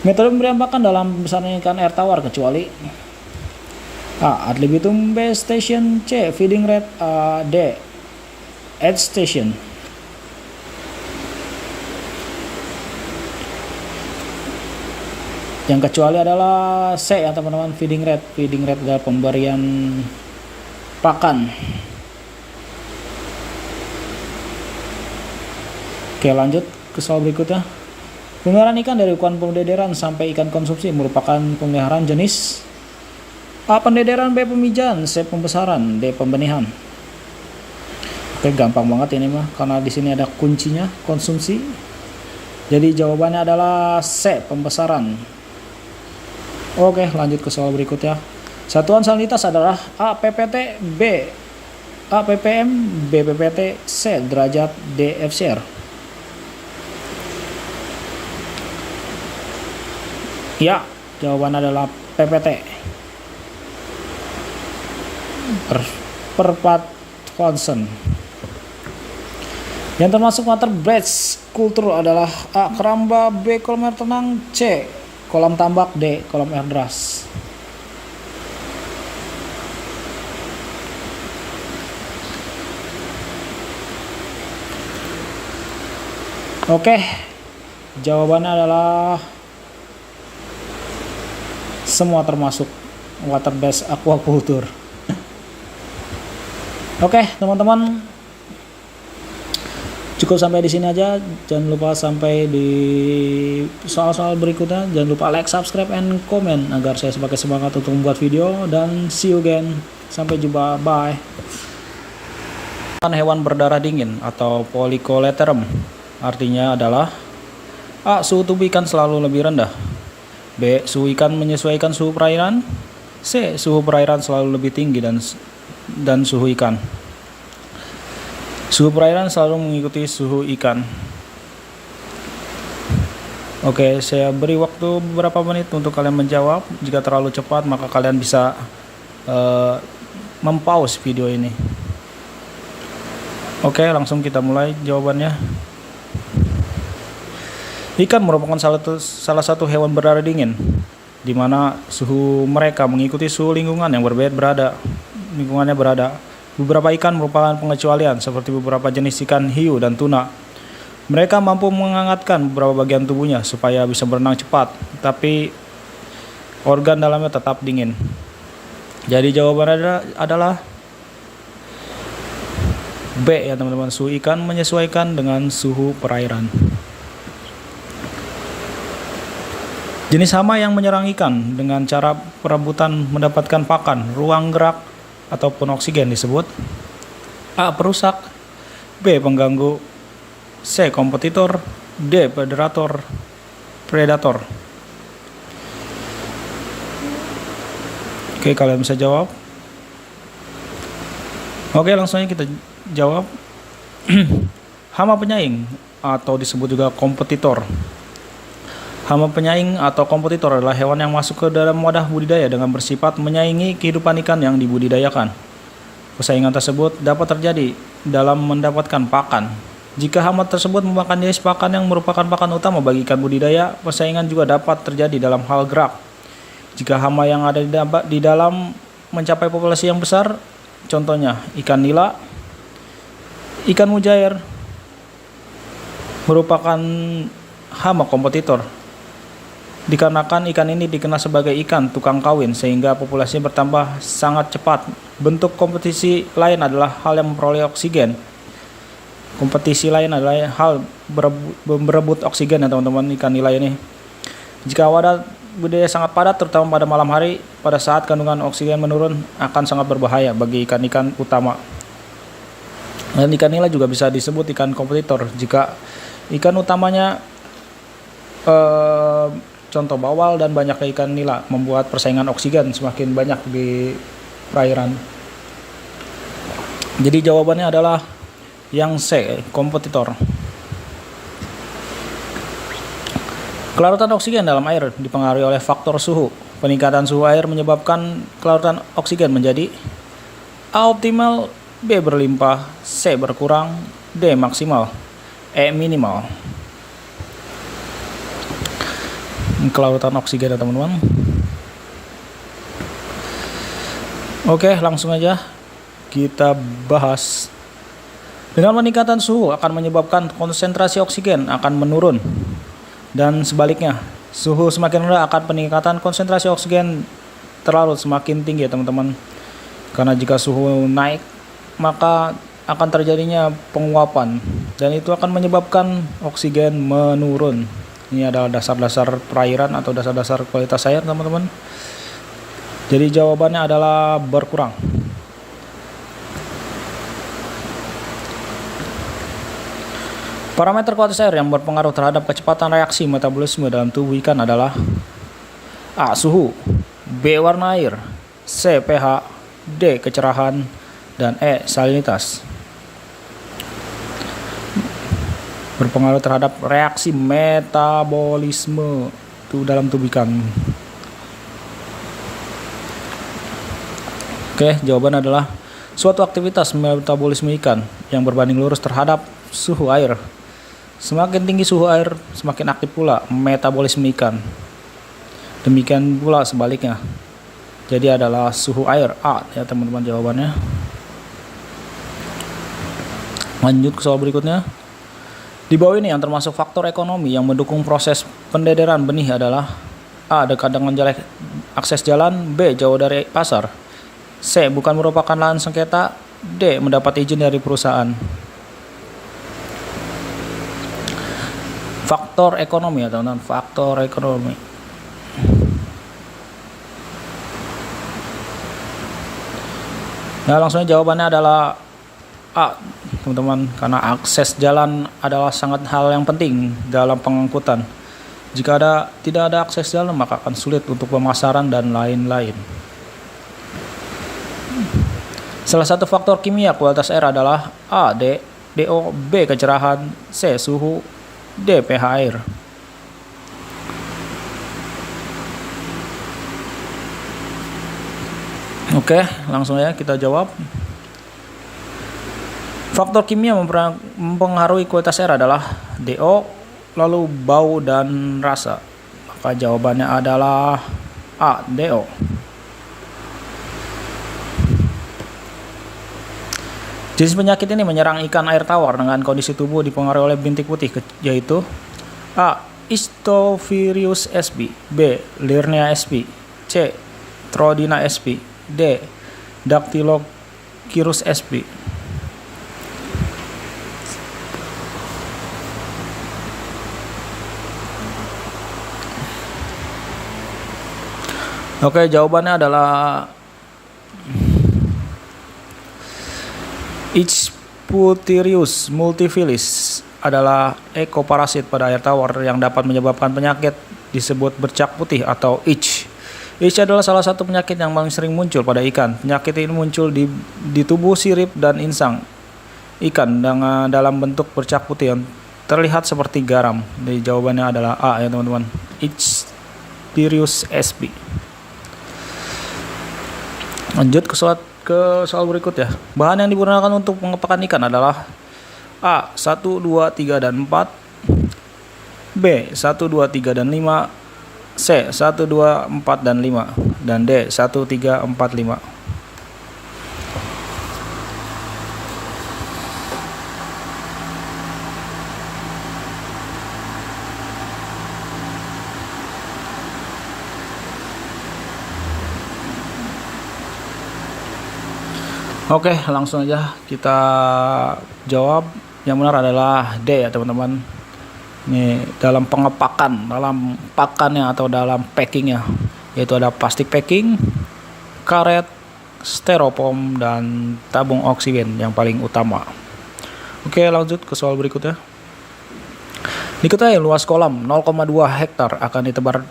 Metode pemberian pakan dalam pembesaran ikan air tawar kecuali A. Ad libitum, B. Station, C. Feeding rate, D. Ad station. Yang kecuali adalah C ya teman-teman, feeding rate. Feeding rate adalah pemberian pakan. Oke, lanjut ke soal berikutnya. Pemeliharaan ikan dari ukuran pendederan sampai ikan konsumsi merupakan pemeliharaan jenis A. Pendederan, B. Pemijahan, C. Pembesaran, D. Pembenihan. Oke, gampang banget ini mah karena di sini ada kuncinya, konsumsi. Jadi jawabannya adalah C. Pembesaran. Oke, lanjut ke soal berikutnya. Satuan salinitas adalah A. PPT, B. A. ppm, B. ppt, C. derajat, D. FCR. Ya, jawaban adalah ppt. Per part concern. Yang termasuk water breath kultur adalah A. keramba, B. kolam air tenang, C. kolam tambak, D. kolam air deras. Oke, jawabannya adalah semua termasuk water based aquaculture. Oke, teman-teman, cukup sampai di sini aja. Jangan lupa sampai di soal-soal berikutnya. Jangan lupa like, subscribe, and comment agar saya sebagai semangat untuk membuat video. Dan see you again. Sampai jumpa. Bye. Hewan berdarah dingin atau Polycoleterum artinya adalah A. suhu tubuh ikan selalu lebih rendah, B. suhu ikan menyesuaikan suhu perairan, C. suhu perairan selalu lebih tinggi dan suhu ikan. Suhu perairan selalu mengikuti suhu ikan. Oke, saya beri waktu beberapa menit untuk kalian menjawab. Jika terlalu cepat maka kalian bisa mempause video ini. Oke, langsung kita mulai jawabannya. Ikan merupakan salah satu hewan berdarah dingin, di mana suhu mereka mengikuti suhu lingkungan yang berada. Beberapa ikan merupakan pengecualian, seperti beberapa jenis ikan hiu dan tuna. Mereka mampu menghangatkan beberapa bagian tubuhnya supaya bisa berenang cepat, tapi organ dalamnya tetap dingin. Jadi jawabannya adalah B ya teman-teman, suhu ikan menyesuaikan dengan suhu perairan. Jenis hama yang menyerang ikan dengan cara perebutan mendapatkan pakan, ruang gerak, ataupun oksigen disebut A. perusak, B. pengganggu, C. kompetitor, D. predator. Oke, kalian bisa jawab. Oke, langsung aja kita jawab. Hama penyaing atau disebut juga kompetitor. Hama penyaing atau kompetitor adalah hewan yang masuk ke dalam wadah budidaya dengan bersifat menyaingi kehidupan ikan yang dibudidayakan. Persaingan tersebut dapat terjadi dalam mendapatkan pakan. Jika hama tersebut memakan jenis pakan yang merupakan pakan utama bagi ikan budidaya, persaingan juga dapat terjadi dalam hal gerak. Jika hama yang ada di dalam mencapai populasi yang besar, contohnya ikan nila, ikan mujair, merupakan hama kompetitor. Dikarenakan ikan ini dikenal sebagai ikan tukang kawin sehingga populasinya bertambah sangat cepat. Bentuk kompetisi lain adalah hal yang memperoleh oksigen. Kompetisi lain adalah hal berebut oksigen ya teman-teman ikan nila ini. Jika wadah budidaya sangat padat terutama pada malam hari, pada saat kandungan oksigen menurun akan sangat berbahaya bagi ikan-ikan utama. Dan ikan nila juga bisa disebut ikan kompetitor jika ikan utamanya contoh bawal dan banyak ikan nila membuat persaingan oksigen semakin banyak di perairan. Jadi jawabannya adalah yang C, kompetitor. Kelarutan oksigen dalam air dipengaruhi oleh faktor suhu. Peningkatan suhu air menyebabkan kelarutan oksigen menjadi A. optimal, B. berlimpah, C. berkurang, D. maksimal, E. minimal. Kelarutan oksigen ya teman-teman. Oke, langsung aja kita bahas. Dengan peningkatan suhu akan menyebabkan konsentrasi oksigen akan menurun, dan sebaliknya suhu semakin rendah akan peningkatan konsentrasi oksigen terlarut semakin tinggi ya teman-teman. Karena jika suhu naik maka akan terjadinya penguapan dan itu akan menyebabkan oksigen menurun. Ini adalah dasar-dasar perairan atau dasar-dasar kualitas air teman-teman. Jadi jawabannya adalah berkurang. Parameter kualitas air yang berpengaruh terhadap kecepatan reaksi metabolisme dalam tubuh ikan adalah A. suhu, B. warna air, C. pH, D. kecerahan, Dan E. Salinitas. Berpengaruh terhadap reaksi metabolisme dalam tubuh ikan. Oke, jawaban adalah suatu aktivitas metabolisme ikan yang berbanding lurus terhadap suhu air. Semakin tinggi suhu air, semakin aktif pula metabolisme ikan. Demikian pula sebaliknya. Jadi adalah suhu air A ya teman-teman jawabannya. Lanjut ke soal berikutnya. Di bawah ini yang termasuk faktor ekonomi yang mendukung proses pendederan benih adalah A. Dekat dengan akses jalan, B. Jauh dari pasar, C. Bukan merupakan lahan sengketa, D. Mendapat izin dari perusahaan. Faktor ekonomi ya teman-teman, faktor ekonomi. Nah langsung jawabannya adalah A teman-teman, karena akses jalan adalah sangat hal yang penting dalam pengangkutan. Jika tidak ada akses jalan maka akan sulit untuk pemasaran dan lain-lain. Salah satu faktor kimia kualitas air adalah A. DO, B. Kecerahan, C. Suhu, D. pH air. Oke, langsung ya kita jawab. Faktor kimia mempengaruhi kualitas air adalah DO, lalu bau dan rasa. Maka jawabannya adalah A. DO. Jenis penyakit ini menyerang ikan air tawar dengan kondisi tubuh dipengaruhi oleh bintik putih, yaitu A. Istophiurius sp, B. Lirnea sp, C. Trodina sp, D. Dactylochirus sp. Oke, jawabannya adalah Ichthyophthirius multifilis adalah ekoparasit pada air tawar yang dapat menyebabkan penyakit disebut bercak putih atau itch. Itch adalah salah satu penyakit yang paling sering muncul pada ikan. Penyakit ini muncul di tubuh sirip dan insang ikan dengan dalam bentuk bercak putih yang terlihat seperti garam. Jadi jawabannya adalah A ya teman-teman, Ichthyophthirius sp. Lanjut ke soal berikut ya. Bahan yang digunakan untuk pengepakan ikan adalah A. 1, 2, 3, dan 4, B. 1, 2, 3, dan 5, C. 1, 2, 4, dan 5, dan D. 1, 3, 4, 5. Oke, langsung aja kita jawab. Yang benar adalah D ya teman-teman. Ini dalam pengepakan, dalam pakannya atau dalam packingnya, yaitu ada plastik packing, karet, styrofoam, dan tabung oksigen yang paling utama. Oke, lanjut ke soal berikutnya. Diketahui luas kolam 0,2 hektar akan ditebar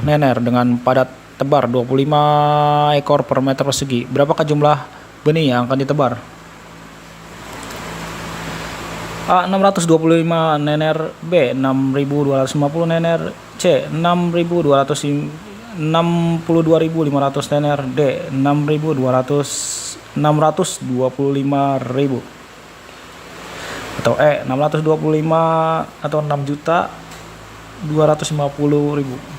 nener dengan padat tebar 25 ekor per meter persegi. Berapakah jumlah benih yang akan ditebar? A. 625 nener, B. 6.250 nener, C. 6.200 62.500 nener, D. 625.000 atau E. 625 atau 6.250.000.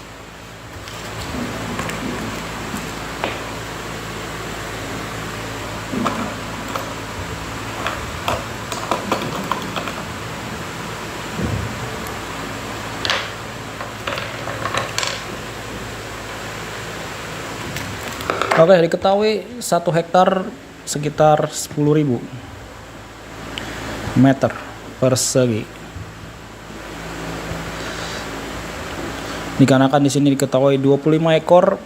Oke, diketahui 1 hektar sekitar 10.000 meter persegi. Dikarenakan di sini diketahui 25 ekor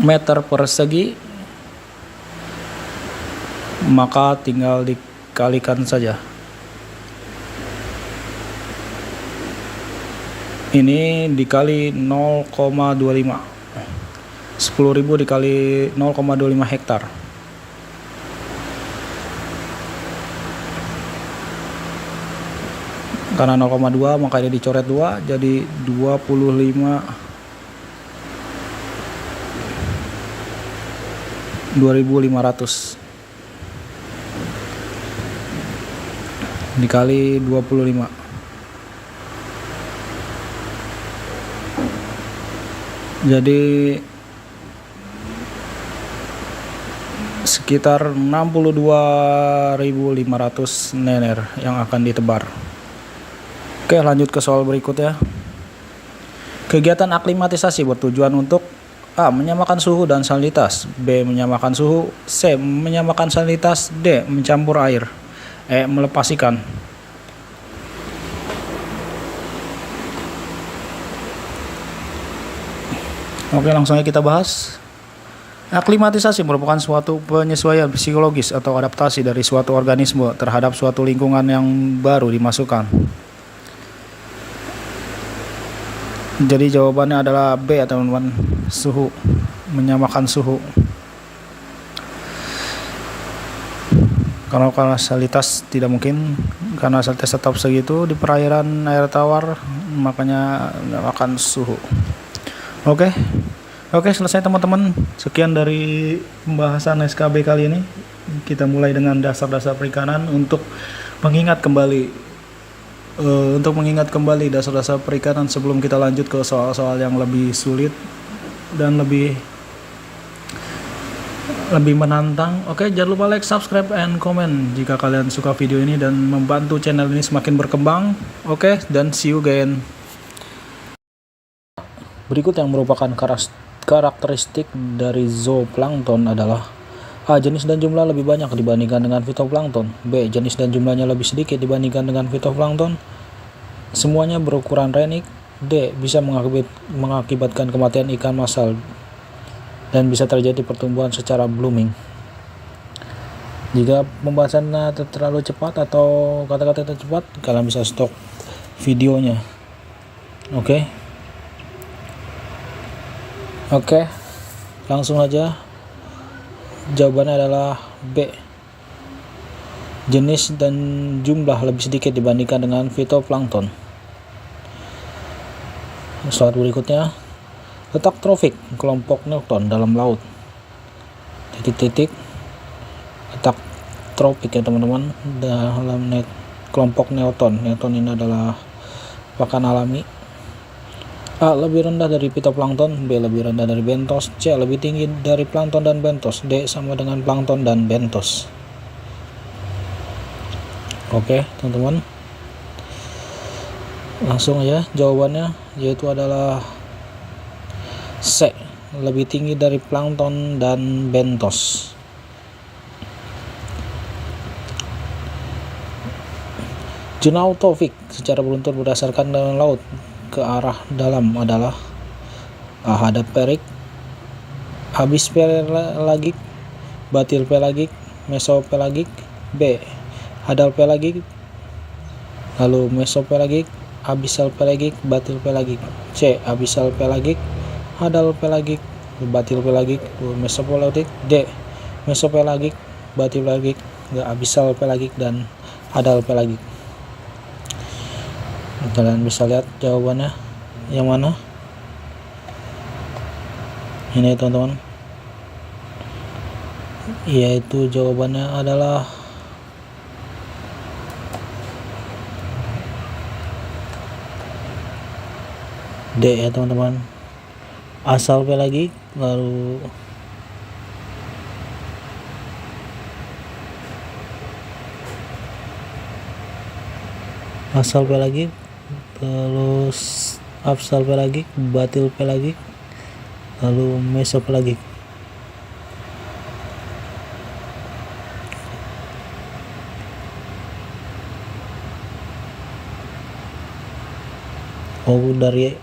meter persegi, maka tinggal dikalikan saja. Ini dikali 0,25. 10.000 dikali 0,25 hektar. Karena 0,2 makanya dicoret 2 jadi 25 2.500 dikali 25 jadi sekitar 62.500 nener yang akan ditebar. Oke, lanjut ke soal berikutnya. Kegiatan aklimatisasi bertujuan untuk A. Menyamakan suhu dan salinitas, B. Menyamakan suhu, C. Menyamakan salinitas, D. Mencampur air, E. Melepas ikan. Oke, langsung aja kita bahas. Aklimatisasi merupakan suatu penyesuaian psikologis atau adaptasi dari suatu organisme terhadap suatu lingkungan yang baru dimasukkan. Jadi jawabannya adalah B ya teman-teman, suhu, menyamakan suhu. Karena salinitas tidak mungkin, karena salinitas tetap segitu di perairan air tawar, makanya menyamakan suhu. Oke, selesai teman-teman. Sekian dari pembahasan SKB kali ini. Kita mulai dengan dasar-dasar perikanan untuk mengingat kembali dasar-dasar perikanan sebelum kita lanjut ke soal-soal yang lebih sulit dan lebih menantang. Oke, jangan lupa like, subscribe, and comment jika kalian suka video ini dan membantu channel ini semakin berkembang. Oke, dan see you again. Berikut yang merupakan karakteristik dari zooplankton adalah A. Jenis dan jumlah lebih banyak dibandingkan dengan fitoplankton, B. Jenis dan jumlahnya lebih sedikit dibandingkan dengan fitoplankton, semuanya berukuran renik, D. Bisa mengakibatkan kematian ikan massal dan bisa terjadi pertumbuhan secara blooming. Jika pembahasannya terlalu cepat atau kata-kata cepat, kalian bisa stop videonya. Oke, langsung aja. Jawabannya adalah B. Jenis dan jumlah lebih sedikit dibandingkan dengan fitoplankton. Soal berikutnya, letak trofik kelompok neutron dalam laut. Letak tropik ya teman-teman dalam kelompok neutron. Neutron ini adalah pakan alami. A. Lebih rendah dari fitoplankton, B. Lebih rendah dari bentos, C. Lebih tinggi dari plankton dan bentos, D. Sama dengan plankton dan bentos. Oke teman-teman, langsung aja jawabannya, yaitu adalah C. Lebih tinggi dari plankton dan bentos. Jurnal taufik secara beruntun berdasarkan dalam laut ke arah dalam adalah A. Hadap perik, abis pelagik, batil pelagik, mesopelagik, B. Hadal pelagik, lalu mesopelagik, abisal pelagik, batil pelagik, C. Abisal pelagik, hadal pelagik, batil pelagik, mesopelagik, D. Mesopelagik, batil pelagik, abisal pelagik, dan hadal pelagik. Kalian bisa lihat jawabannya yang mana. Ini teman-teman, yaitu jawabannya adalah D ya teman-teman, asal pelagik, lalu asal pelagik, terus absal pelagik, batil pelagik, lalu mesopelagik. Dari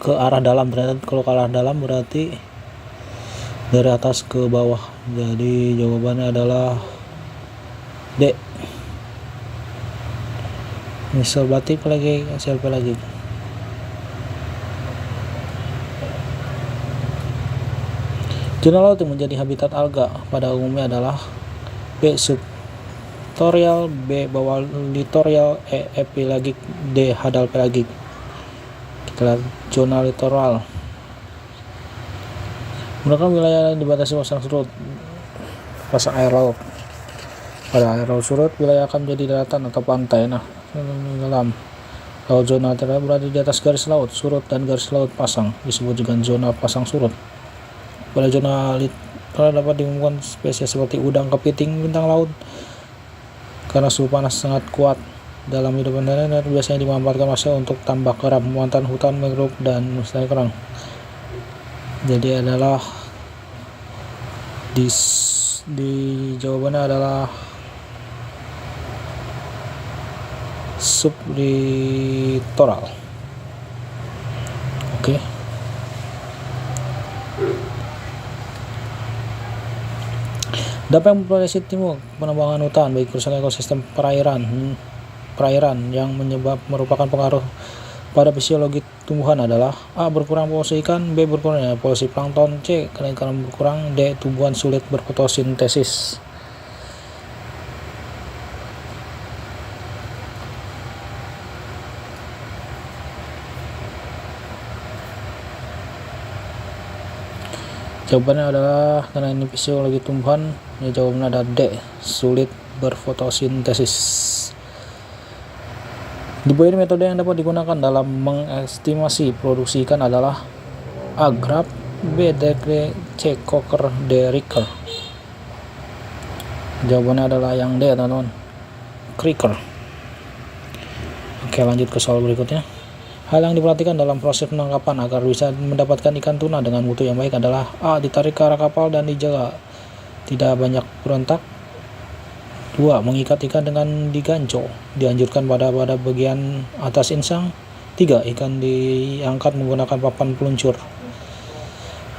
ke arah dalam, ternyata kalau ke arah dalam berarti dari atas ke bawah. Jadi jawabannya adalah D. Mesobatik pelagik, asal pelagik. Zona laut yang menjadi habitat alga pada umumnya adalah B. littorial, B bawah littorial, E epilagik, D hadal pelagik. Kita lihat zona littoral. Merupakan wilayah yang dibatasi pasang surut, pasang air laut. Pada air laut surut, wilayah akan menjadi daratan atau pantai. Nah, dalam laut zona littoral berada di atas garis laut surut dan garis laut pasang, disebut juga zona pasang surut. Pada zona littoral dapat ditemukan spesies seperti udang kepiting bintang laut. Karena suhu panas sangat kuat dalam hidupan darat, biasanya dimanfaatkan manusia untuk tambak garam, memanfaatkan hutan mangrove dan melestarikan kerang. Jadi adalah di jawabannya adalah sublittoral. Oke. Dampak yang berpotensi timur penambangan hutan, baik kerusakan ekosistem perairan yang merupakan pengaruh pada fisiologi tumbuhan adalah A. Berkurang populasi ikan, B. Berkurang populasi plankton, C. Karena berkurang, D. Tumbuhan sulit berfotosintesis. Jawabannya adalah karena ini fisiologi tumbuhan. Ya, jawabannya adalah D. Sulit berfotosintesis. Di bawah ini metode yang dapat digunakan dalam mengestimasi produksi ikan adalah A. Grab, B. Degree, C. Cocker, D. Ricker. Jawabannya adalah yang D, teman-teman. Ricker. Oke, lanjut ke soal berikutnya. Hal yang diperhatikan dalam proses penangkapan agar bisa mendapatkan ikan tuna dengan mutu yang baik adalah A. Ditarik ke arah kapal dan dijaga tidak banyak berontak. 2. Mengikat ikan dengan diganco, dianjurkan pada bagian atas insang. 3. Ikan diangkat menggunakan papan peluncur.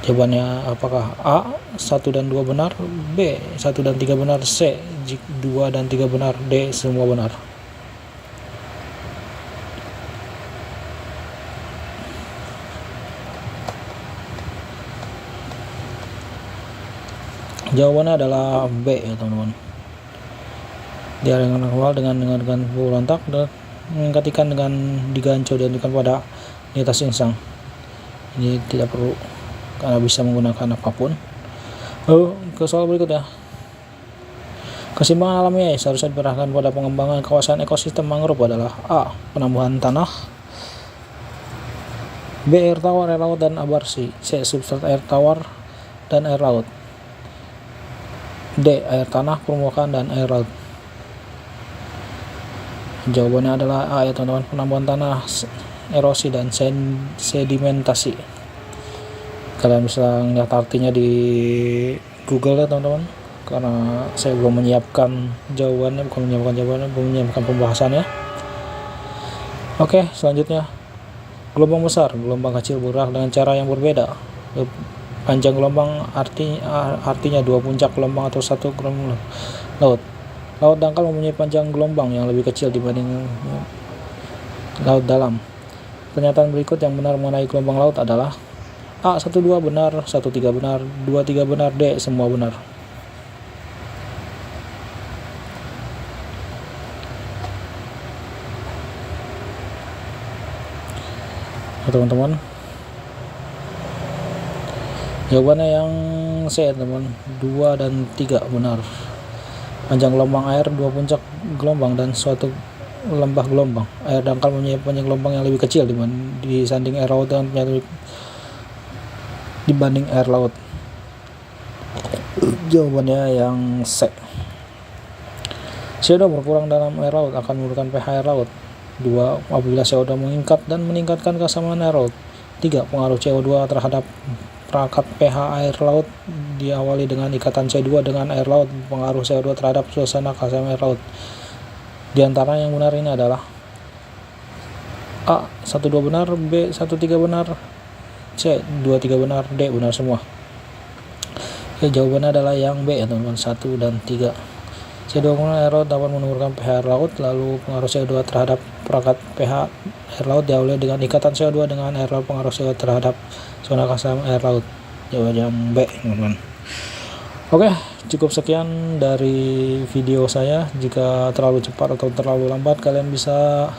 Jawabannya apakah A. 1 dan 2 benar, B. 1 dan 3 benar, C. 2 dan 3 benar, D. Semua benar. Jawabannya adalah B, ya teman-teman. Diarahkan awal dengan berontak dan mengikat ikan dengan diganco dan ikan pada di atas insang. Ini tidak perlu karena bisa menggunakan apapun. Ke soal berikutnya. Keseimbangan alamiah seharusnya diperhatikan pada pengembangan kawasan ekosistem mangrove adalah A. Penambahan tanah, B. Air tawar, air laut dan abrasi, C. Substrat air tawar dan air laut, D. Air tanah, permukaan dan air laut. Jawabannya adalah A, ya teman-teman. Penambahan tanah, erosi dan sedimentasi. Kalian bisa lihat artinya di Google ya teman-teman, karena saya belum menyiapkan jawabannya, belum menyiapkan pembahasannya. Oke, selanjutnya gelombang besar, gelombang kecil bergerak dengan cara yang berbeda. Panjang gelombang artinya 2 puncak gelombang atau 1 gelombang laut. Laut dangkal mempunyai panjang gelombang yang lebih kecil dibanding laut dalam. Pernyataan berikut yang benar mengenai gelombang laut adalah A. 1-2 benar, 1-3 benar, 2-3 benar, D. Semua benar. Teman-teman, jawabannya yang C, teman, 2 dan 3 benar. Panjang gelombang air 2 puncak gelombang dan suatu lembah gelombang. Air dangkal mempunyai panjang gelombang yang lebih kecil dibanding air laut dibanding air laut. Jawabannya yang C. CO2 berkurang dalam air laut akan menurunkan pH air laut. 2. Apabila CO2 meningkat dan meningkatkan kesamaan air laut. 3. Pengaruh CO2 terhadap perangkat pH air laut diawali dengan ikatan C2 dengan air laut. Pengaruh CO2 terhadap suasana kesamaan air laut. Di antara yang benar ini adalah A. 1-2 benar, B. 1-3 benar, C. 2-3 benar, D. Benar semua. Oke, jawabannya adalah yang B, ya teman-teman, 1 dan 3. CO2 air laut dapat menurunkan pH air laut. Lalu pengaruh CO2 terhadap perangkat pH air laut diawali dengan ikatan CO2 dengan air laut. Pengaruh CO2 terhadap zona kesamaan air laut. Jawaban yang B, teman-teman. Oke, cukup sekian dari video saya. Jika terlalu cepat atau terlalu lambat, kalian bisa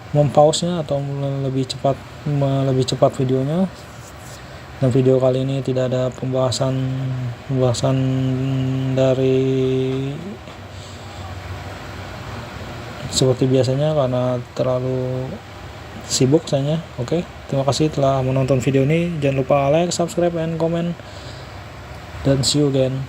mempause-nya atau lebih cepat videonya. Dan video kali ini tidak ada pembahasan dari seperti biasanya karena terlalu sibuk saya. Oke, terima kasih telah menonton video ini. Jangan lupa like, subscribe, and comment. Dan see you again.